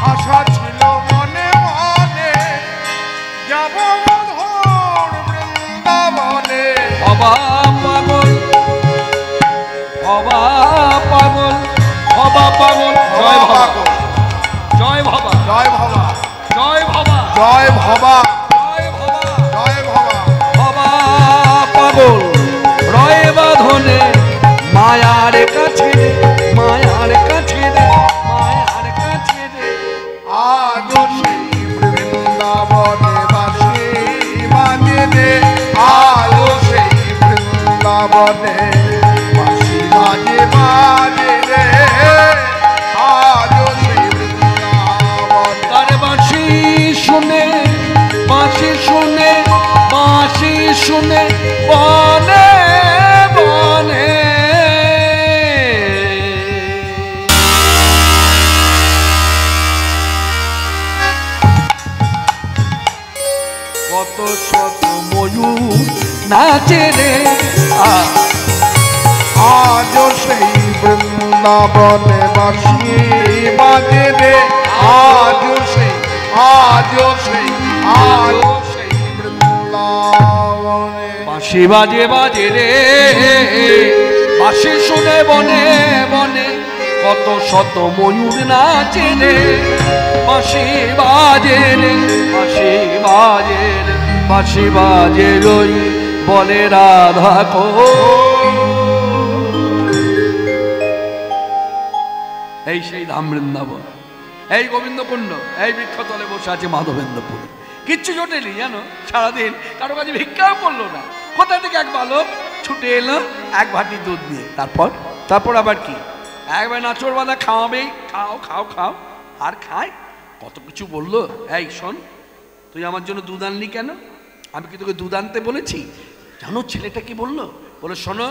আশা ছিল মনে মনে যাব মধুর বৃন্দাবনে হবা পাগল হবা পাগল হবা পাগল জয় ভবা জয় ভবা জয় ভবা জয় ভবা জয় ভবা জয় ভবা জয় ভবা হবা পাগল রয় বাঁধনে মায়ার কাছে রে মায়ার কাছে রে মায়ার কাছে রে আজও সেই বৃন্দাবনে বাঁশি বাজে রে আজও সেই বৃন্দাবনে বাঁশি বাজে বাজে রে আজও সেই বৃন্দাবনে তার বাঁশি শুনে বাঁশি শুনে বাঁশি শুনে বনে বনে কত শত ময়ূর নাচে রে। আজ সেই বৃন্দাবনে বাঁশি বাজে রে, আজ সেই বৃন্দাবনে বাঁশি বাজে বাজে রে, বাঁশি শুনে বনে বনে কত শত ময়ূর নাচে রে। বাঁশি বাজে রে, বাঁশি বাজে রে, বাঁশি বাজে রই বলে রাধা কো। এই সেই ধাম বৃন্দাবন, এই গোবিন্দকুণ্ড, এই বৃক্ষতলে বসে আছে মাধবেন্দ্রপুর। কিচ্ছু জোটেনি জানো, সারাদিন কারো কাছে ভিক্ষাও করলো না। কোথা থেকে এক বালক ছুটে এলো এক ভাটি দুধ নিয়ে। তারপর আবার কি, একবার নাচর বাঁধা খাওয়াবেই, খাও খাও খাও, আর খায়। কত কিছু বললো, এই শোন তুই আমার জন্য দুধ আনলি কেন? আমি কি তোকে দুধ আনতে বলেছি? জানো ছেলেটা কি বললো? বলে শোনো,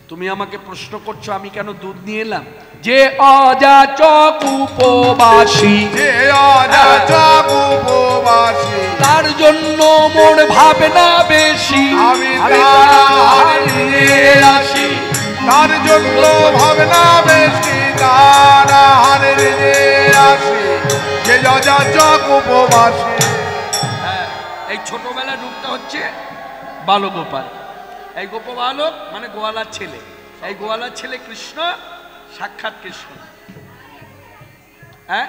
তুমি আমাকে প্রশ্ন করছো আমি কেন দুধ নিয়ে এলাম? যে অযাচক উপবাসী, যে অযাচক উপবাসী, তার জন্য মোর ভাবনা বেশি। আমি হারিয়ে আসি, তার জন্য ভাবনা বেশি, তার হারিয়ে আসি। যে অযাচক উপবাসী। হ্যাঁ, এই ছোটবেলার রূপটা হচ্ছে বালগোপাল। এই গোপবালক মানে গোয়ালার ছেলে। এই গোয়ালার ছেলে কৃষ্ণ, সাক্ষাৎ কৃষ্ণ। হ্যাঁ,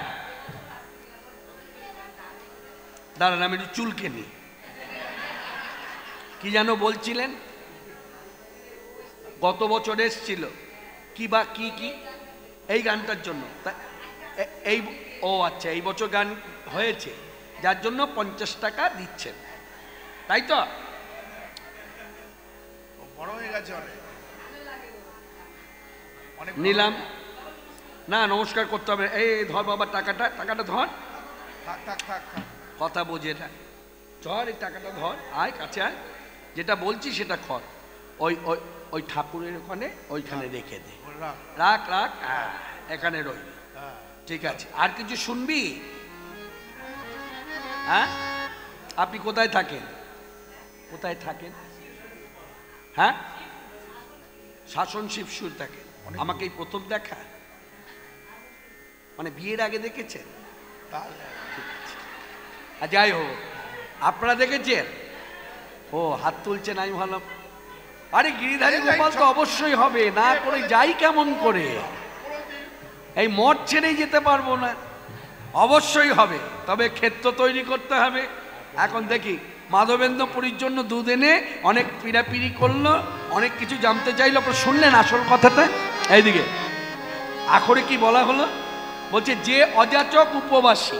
দাঁড়ান আমি একটু চুলকে নি। কি যেন বলছিলেন? গত বছর এসছিল কি বা কি কি এই গানটার জন্য। এই ও আচ্ছা, এই বছর গান হয়েছে যার জন্য 50 টাকা দিচ্ছেন, তাই তো? বড় হয়ে গেছে অনেক। নিলাম না, নমস্কার করতে হবে। এই ধর বাবা, টাকাটা ধর। কথা বোঝে না, ধর এই টাকাটা ধর, আয় কাছে আয়। যেটা বলছি সেটা কর। ওই ওই ওই ঠাকুরের ওখানে ওইখানে রেখে দে। রাখ রাখ, এখানে রই। ঠিক আছে, আর কিছু শুনবি? হ্যাঁ, আপনি কোথায় থাকেন? কোথায় থাকেন? হ্যাঁ, শাসন শিবসুর থাকে। আমাকে এই প্রথম দেখা, মানে বিয়ের আগে দেখেছেন? আর যাই হোক, আপনারা দেখেছেন? ও হাত তুলছেন, আমি ভাবলাম আরে গিরিধারী গোপাল তো অবশ্যই হবে, না করে যাই কেমন করে? এই মঠ ছেড়েই যেতে পারবো না, অবশ্যই হবে। তবে ক্ষেত্র তৈরি করতে হবে। এখন দেখি মাধবেন্দ্রপুরীর জন্য দুধ এনে অনেক পিড়াপিড়ি করলো, অনেক কিছু জানতে চাইলো। আপনারা শুনলেন আসল কথাটা? এইদিকে আখরে কি বলা হলো? বলছে যে অযাচক উপবাসী,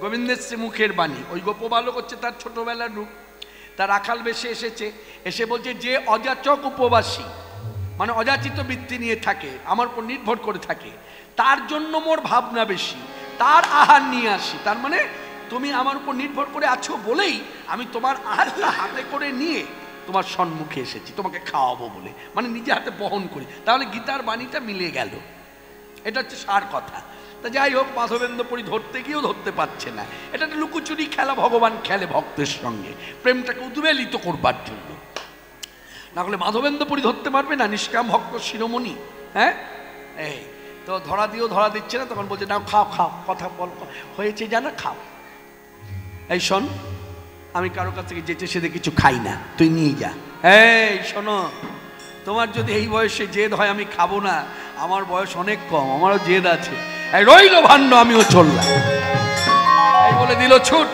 গোবিন্দের শ্রীমুখের বাণী। ওই গোপবালক হচ্ছে তার ছোটবেলার রূপ, তার রাখাল বেশে এসেছে। এসে বলছে যে অযাচক উপবাসী, মানে অযাচিত বৃত্তি নিয়ে থাকে, আমার উপর নির্ভর করে থাকে, তার জন্য মোর ভাবনা বেশি, তার আহার নিয়ে আসি। তার মানে তুমি আমার উপর নির্ভর করে আছো বলেই আমি তোমার আহারটা হাতে করে নিয়ে তোমার সম্মুখে এসেছি, তোমাকে খাওয়াবো বলে, মানে নিজে হাতে বহন করি। তাহলে গীতার বাণীটা মিলে গেল। এটা হচ্ছে সার কথা। তা যাই হোক, মাধবেন্দ্রপুরী ধরতে গিয়েও ধরতে পারছে না। এটা একটা লুকোচুরি খেলা ভগবান খেলে ভক্তের সঙ্গে, প্রেমটাকে উদ্বেলিত করবার জন্য। না হলে মাধবেন্দ্রপুরী ধরতে পারবে না, নিষ্কাম ভক্ত শিরোমণি। হ্যাঁ, এই তো ধরা দিয়েও ধরা দিচ্ছে না। তখন বলছে নাও খাও খাও, কথা বল হয়েছে জানা, খাও। এই শোন, আমি কারো কাছ থেকে যেতে সেতে কিছু খাই না, তুই নিয়ে যা। এই শোনো, তোমার যদি এই বয়সে জেদ হয় আমি খাবো না, আমার বয়স অনেক কম, আমারও জেদ আছে। এই রইল ভাণ্ড, আমিও চললাম। এই বলে দিল ছুট।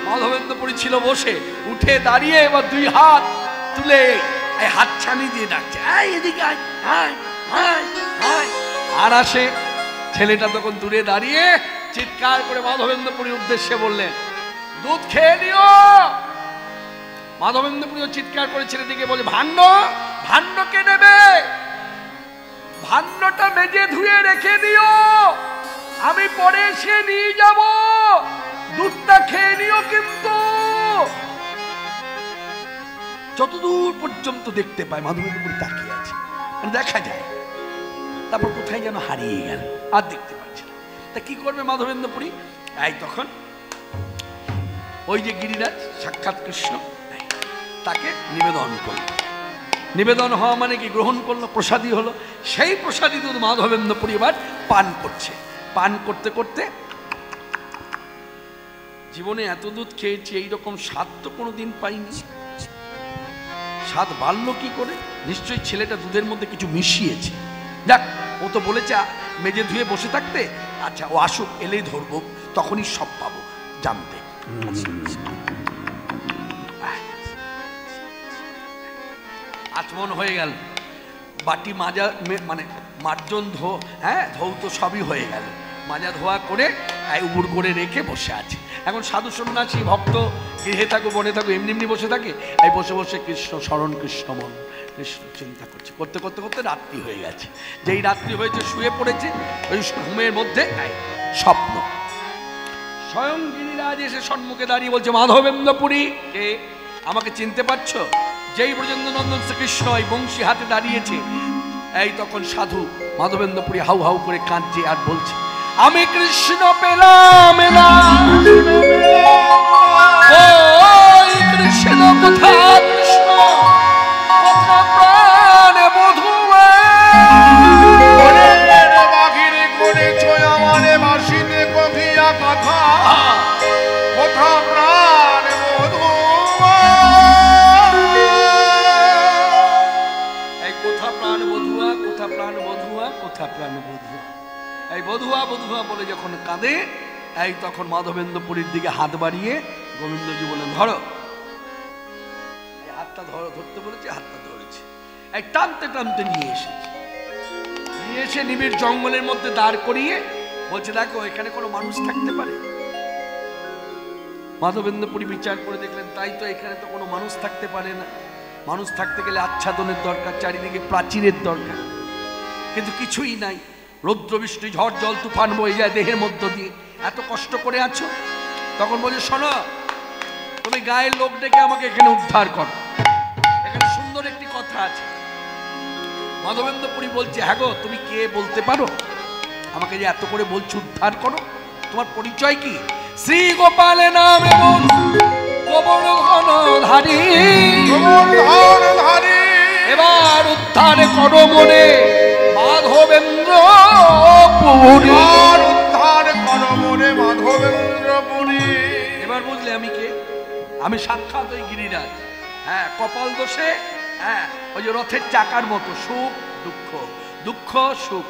মাধবেন্দ্রপুরী ছিল বসে, উঠে দাঁড়িয়ে এবার দুই হাত তুলে এই হাতছানি দিয়ে ডাকছে, এই এদিকে আয়, আয় আয় আয়। আর আসে ছেলেটা তখন দূরে দাঁড়িয়ে চিৎকার করে মাধবেন্দ্রপুরীর উদ্দেশ্যে বললেন, দুধ খেয়ে নিও। মাধবেন্দ্রপুরীও চিৎকার করে ছেলেটিকে বলে, ভাণ্ড, ভাণ্ড কে নেবে? ভাণ্ডটা মেজে ধুয়ে রেখে দিও, আমি পরে এসে নিয়ে যাব, দুধটা খেয়ে নিও। কিন্তু যতদূর পর্যন্ত দেখতে পায় মাধবেন্দ্রপুরী তাকিয়ে আছে, দেখা যায়। তারপর কোথায় যেন হারিয়ে গেল, আর দেখতে পাচ্ছে না। তা কি করবে মাধবেন্দ্রপুরী? এই তখন ওই যে গিরিরাজ সাক্ষাৎ কৃষ্ণ, তাকে নিবেদন করল। নিবেদন হওয়া মানে কি? গ্রহণ করলো, প্রসাদী হলো। সেই প্রসাদী দুধ মাধবেন্দ্র পরিবার পান করছে। পান করতে করতে জীবনে এত দুধ খেয়েছি, এইরকম স্বাদ তো কোনোদিন পাইনি। স্বাদ বাড়লো কি করে? নিশ্চয়ই ছেলেটা দুধের মধ্যে কিছু মিশিয়েছে। যাক, ও তো বলেছে মেজে ধুয়ে বসে থাকতে, আচ্ছা ও আসুক, এলেই ধরবো, তখনই সব পাবো জানতে। আচমন হয়ে গেল, বাটি মাজা মানে মার্জন ধৌত সবই হয়ে গেল। মাজা ধোয়া করে উবুর করে রেখে বসে আছে। এখন সাধু সন্ন্যাসী ভক্ত গৃহে থাকো বনে থাকো এমনি এমনি বসে থাকে, এই বসে বসে কৃষ্ণ স্মরণ, কৃষ্ণ মন, কৃষ্ণ চিন্তা করছে। করতে করতে করতে রাত্রি হয়ে গেছে। যেই রাত্রি হয়েছে শুয়ে পড়েছে, ওই ঘুমের মধ্যে স্বপ্ন। স্বয়ং গিরিরাজ এসে সম্মুখে দাঁড়িয়ে বলছে, মাধবেন্দ্র পুরী কে? আমাকে চিনতে পারছো? যেই ব্রজেন্দ্র নন্দন শ্রীকৃষ্ণ এই বংশী হাতে দাঁড়িয়েছে, এই তখন সাধু মাধবেন্দ্র পুরী হাউ হাউ করে কাঁদছে আর বলছে, আমি কৃষ্ণ পেলাম কৃষ্ণ কোথা, কৃষ্ণ কোথা প্রাণ বধূয়া, বাঘিরে করেছো আমারে বাসিতে কহিয়া কথা, কোথা প্রাণ বধূয়া। এই কোথা প্রাণ বধূয়া, কোথা প্রাণ বধূয়া, কোথা প্রাণ বধূয়া, এই বধুয়া বধুয়া বলে যখন কাঁদে, এই তখন মাধবেন্দ্র পুরীর দিকে হাত বাড়িয়ে গোবিন্দজি বলেন, ধরো। এই হাতটা ধরো, ধরতে বলেছে, হাতটা ধরেছে। এই টানতে টানতে নিয়ে এসেছে। নিয়ে এসে নিবিড় জঙ্গলের মধ্যে দাঁড় করিয়ে বলছে, দেখো এখানে কোনো মানুষ থাকতে পারে? মাধবেন্দ্র পুরী বিচার করে দেখলেন, তাই তো, এখানে তো কোনো মানুষ থাকতে পারে না। মানুষ থাকতে গেলে আচ্ছাদনের দরকার, চারিদিকে প্রাচীরের দরকার, কিন্তু কিছুই নাই। রৌদ্র বৃষ্টি ঝড় জল তুফান বয়ে যায় দেহের মধ্য দিয়ে, এত কষ্ট করে আছো। তখন বলছে, শোনো, তুমি গায়ের লোক ডেকে আমাকে এখানে উদ্ধার করো। এখানে সুন্দর একটি কথা আছে। মাধবেন্দ্র পুরী বলছে, হ্যাঁ গো, তুমি কে বলতে পারো? আমাকে যে এত করে বলছো উদ্ধার করো, তোমার পরিচয় কি? শ্রী গোপালে নামে গোবর্ধনধারী, এবার উদ্ধার করো মনে মাধবেন্দ্র পুরী, উদ্ধার করো মনে মাধবেন্দ্র পুরী। এবার বুঝলে আমি কে? আমি সাক্ষাৎ ওই গিরিরাজ। হ্যাঁ, কপাল দোষে, হ্যাঁ, ওই যে রথের চাকার মতো সুখ দুঃখ, দুঃখ সুখ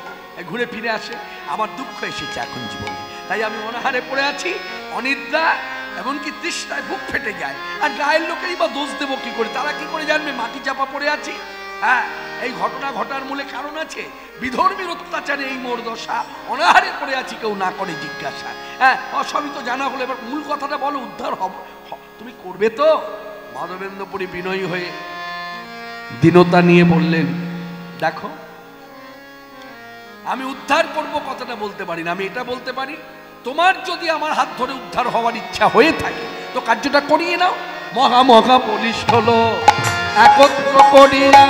ঘুরে ফিরে আসে। আমার দুঃখ এসেছে এখন জীবনে, তাই আমি অনাহারে পড়ে আছি, অনিদ্রা, এমনকি তৃষ্ণায় বুক ফেটে যায়। আর গায়ের লোকেরই বা দোষ দেবো কি করে? তারা কি করে জানবে মাটি চাপা পড়ে আছি? হ্যাঁ, এই ঘটনা ঘটার মূলে কারণ আছে। বিধর্মীর অত্যাচারে এই মোর দশা, অনাহারে পড়ে আছি, কেউ না করে জিজ্ঞাসা। হ্যাঁ, সবই তো জানা হলো, এবার মূল কথাটা বলো, উদ্ধার তুমি করবে তো? মাধবেন্দ্র পুরী বিনয়ী হয়ে দীনতা নিয়ে বললেন, দেখো, আমি উদ্ধার করব কথাটা বলতে পারি না, আমি এটা বলতে পারি, তোমার যদি আমার হাত ধরে উদ্ধার হওয়ার ইচ্ছা হয়ে থাকে তো কার্যটা করিয়ে নাও। মহা মহা পুলিশ হলো একত্র করিয়া,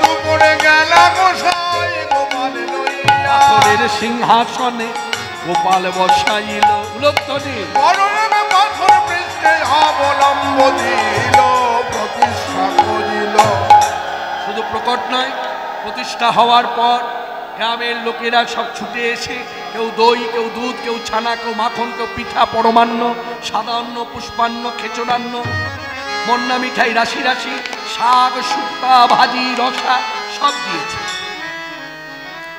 দুপুরে গেল গোসাই গোপাল লইয়া, পাথরের সিংহাসনে গোপাল বসাইল, লোকটি মরণে পাথর পৃষ্ঠে অবলম্ব দিল, প্রতিষ্ঠা করিল। শুধু প্রকট নয়, প্রতিষ্ঠা হওয়ার পর গ্রামের লোকেরা সব ছুটে এসে, কেউ দই, কেউ দুধ, কেউ ছানা, কেউ মাখন, কেউ পিঠা, পরমান্ন, সাদান্ন, পুষ্পান্ন, খেচড়ান্ন, মন্না মিঠাই, রাশি রাশি, শাক, শুক্তা, ভাজি, রসা সব দিয়েছে।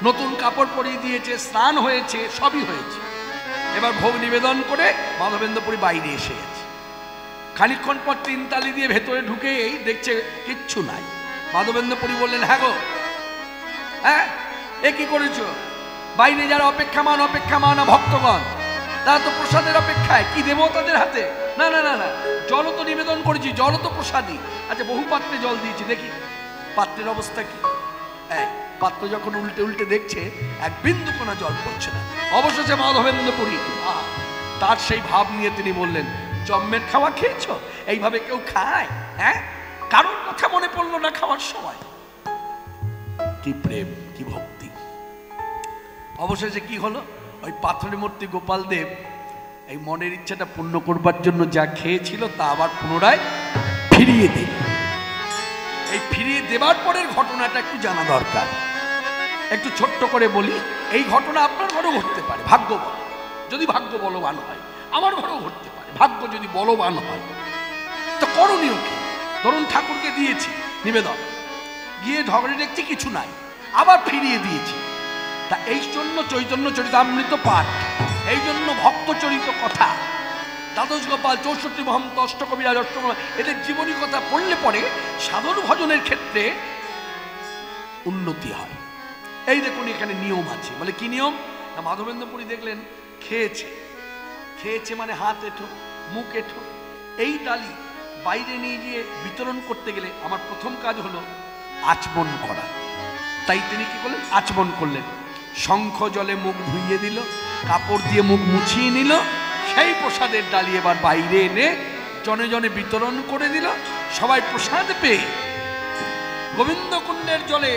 নতুন কাপড় পরিয়ে দিয়েছে, স্নান হয়েছে, সবই হয়েছে। এবার ভোগ নিবেদন করে মাধবেন্দ্র পুরী বাইরে এসে গেছে। খানিকক্ষণ পর তিন তালি দিয়ে ভেতরে ঢুকেই দেখছে কিচ্ছু নাই। মাধবেন্দ্র পুরী বললেন, হ্যাঁ গো, হ্যাঁ, এ কি করেছো? বাইরে যারা অপেক্ষামান ভক্তগণ, তারা তো প্রসাদের অপেক্ষায়, কি দেবো তাদের হাতে? না না না না, জলও তো নিবেদন করেছি, জলও তো প্রসাদী। আচ্ছা, বহু পাত্রে জল দিয়েছি, দেখি পাত্রের অবস্থা কি। পাত্র যখন উল্টে উল্টে দেখছে, এক বিন্দু কোনো জল পড়ছে না। অবশেষে মাধবেন্দ্র পুরী তার সেই ভাব নিয়ে তিনি বললেন, জম্মের খাওয়া খেয়েছ? এইভাবে কেউ খায়? হ্যাঁ, কারোর কথা মনে পড়লো না খাওয়ার সময়? কি প্রেম, কি ভক্তি! অবশেষে কি হলো, ওই পাথরের মূর্তি গোপাল দেব এই মনের ইচ্ছাটা পূর্ণ করবার জন্য যা খেয়েছিল তা আবার পুনরায় ফিরিয়ে দিল। এই ফিরিয়ে দেবার পরের ঘটনাটা একটু জানা দরকার। একটু ছোট্ট করে বলি, এই ঘটনা আপনার ঘরেও ঘটতে পারে, ভাগ্য বল, যদি ভাগ্য বলবান হয়। আমার ঘরেও ঘটতে পারে, ভাগ্য যদি বলবান হয়। তো করণীয় কি? ধরুন ঠাকুরকে দিয়েছি নিবেদন, গিয়ে ঝগড়ে দেখছি কিছু নাই, আবার ফিরিয়ে দিয়েছি। তা এই জন্য চৈতন্য চরিতামৃত পাঠ, এই জন্য ভক্ত চরিত কথা, দ্বাদশ গোপাল, 64 মহন্ত, অষ্টকবিরাজ, এদের জীবনী কথা পড়লে পরে সাধন ভজনের ক্ষেত্রে উন্নতি হয়। এই দেখুন এখানে নিয়ম আছে। বলে কি নিয়ম? না, মাধবেন্দ্রপুরী দেখলেন খেয়েছে, খেয়েছে মানে হাত এঁঠো, মুখ এঁঠো। এই ডালি বাইরে নিয়ে গিয়ে বিতরণ করতে গেলে আমার প্রথম কাজ হলো আচমন করা। তাই তিনি কি করলেন? আচমন করলেন। শঙ্খ জলে মুখ ধুইয়ে দিল, কাপড় দিয়ে মুখ মুছিয়ে নিল, সেই প্রসাদের ডালি এবার বাইরে এনে জনে জনে বিতরণ করে দিল। সবাই প্রসাদ পেয়ে গোবিন্দ কুণ্ডের জলে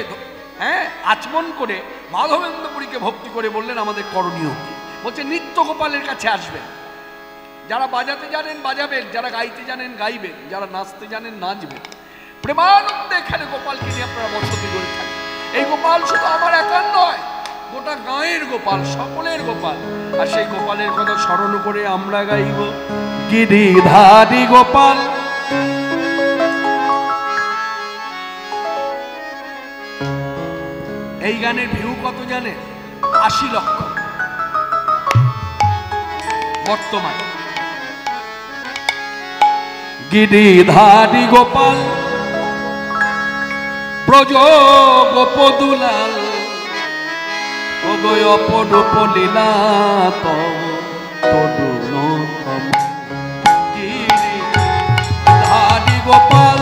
আচমন করে মাধবেন্দ্রপুরীকে ভক্তি করে বললেন আমাদের করণীয় কি? বলছে নিত্য গোপালের কাছে আসবেন, যারা বাজাতে জানেন বাজাবেন, যারা গাইতে জানেন গাইবেন, যারা নাচতে জানেন নাচবেন। প্রেমানন্দে এখানে গোপালকে নিয়ে আপনারা বসতি করে থাকেন। এই গোপাল শুধু আমার একার নয়, গোটা গাঁয়ের গোপাল, সকলের গোপাল। আর সেই গোপালের কথা স্মরণ করে আমরা গাইব গিরিধারী গোপাল। এই গানের ভিউ কত জানেন? 80 লক্ষ বর্তমানে। গিরিধারী গোপাল ব্রজ গোপদুলাল, ওগো অপরূপ লীলা তরুণতম। গিরিধারী গোপাল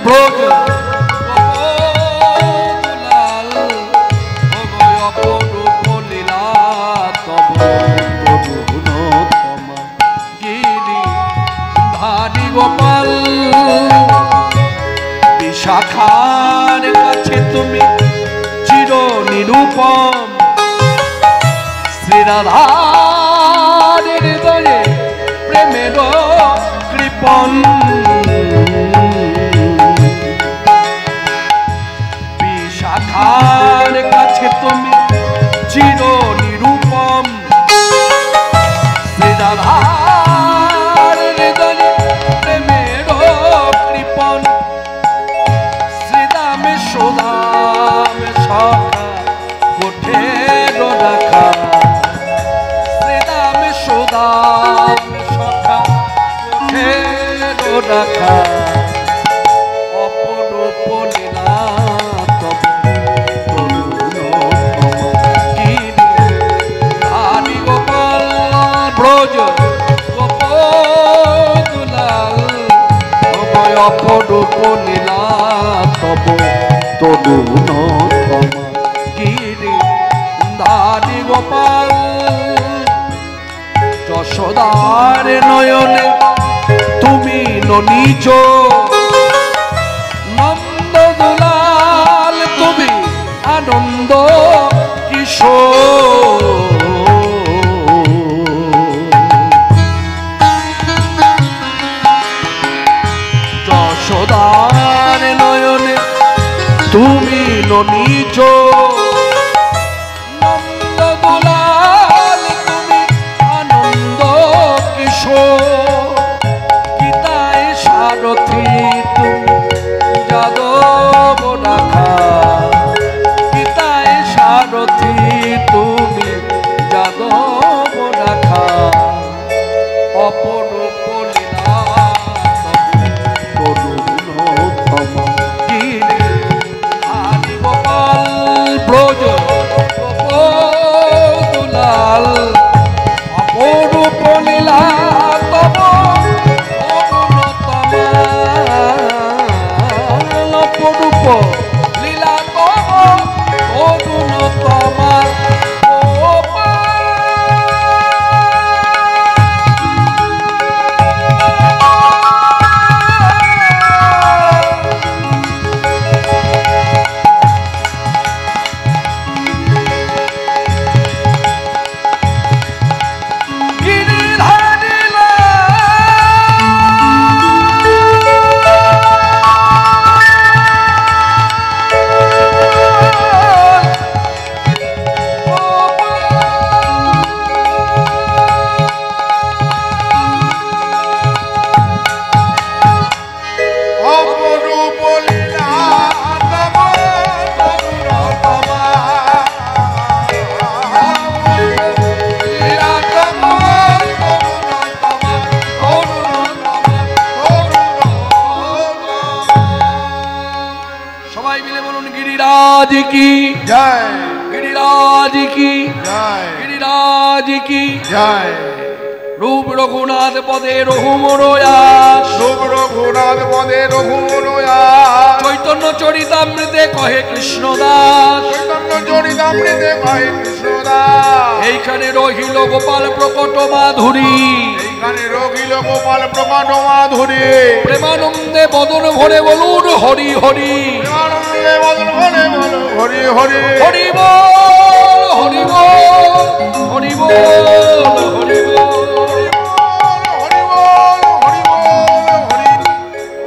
ব্রজ গোপদুলাল, ওগো অপরূপ লীলা তরুণতম। গিরিধারী গোপাল বিশাখার কাছে তুমি চির নিরূপম, শ্রীরাধার হৃদয়ে প্রেমের কৃপণ। বিশাখার কাছে তুমি চির নিরূপম, শ্রীরাধার হৃদয়ে প্রেমের কৃপণ। শ্রীদামে সুদামে সখা গোঠের রাখা, শ্রীদামে সুদামে সখা গোঠের রাখা। অপরূপ লীলা তব তরুণতম। গিরিধারী গোপাল ব্রজ গোপদুলাল, অপরূপ লীলা তব তরুণতম। গিরিধারী গোপাল যশোদার নয়নে তুমি নিজ, নন্দ দুলাল তুমি আনন্দ কিশোর। যশোদার নয়নে তুমি নিজ, নন্দ দুলাল তুমি আনন্দ কিশোর। গীতায় সারথী गिरिराज की जय गिरिराज की जय गिरिराज की जय रूप रघुनाथ पदे रघुमरोया रूप रघुनाथ पदे रघुमरोया चैतन्य चरितामृते कहे कृष्णदास चैतन्य चरितामृते कहे कृष्णदास এইখানে রহিল গোপাল প্রকট মাধুরী এইখানে রহিল গোপাল প্রকট মাধুরী প্রেমানন্দে বদন ভরে বলুন হরি হরি প্রেমানন্দে বদন ভরে বলো হরি হরি হরি বল হরি বল হরি বল হরি বল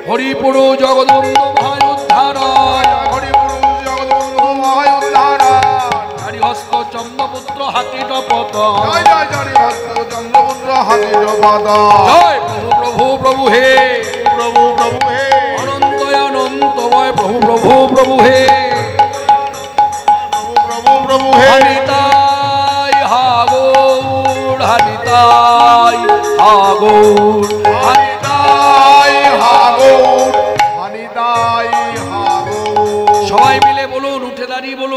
হরিপুর জগদম্ব ভাই উদ্ধার হরিহস্ত চন্দ্রপুত্র হাতির পত জয় প্রভু প্রভু প্রভু হে প্রভু প্রভু হে অনন্ত অনন্তময় প্রভু প্রভু প্রভু হে প্রভু প্রভু হে হানিতাই হাগৌর হানিতাই হাগৌর হানিতাই হাগৌর হানিতাই হাগৌর সবাই মিলে বলুন উঠে দাঁড়িয়ে বলুন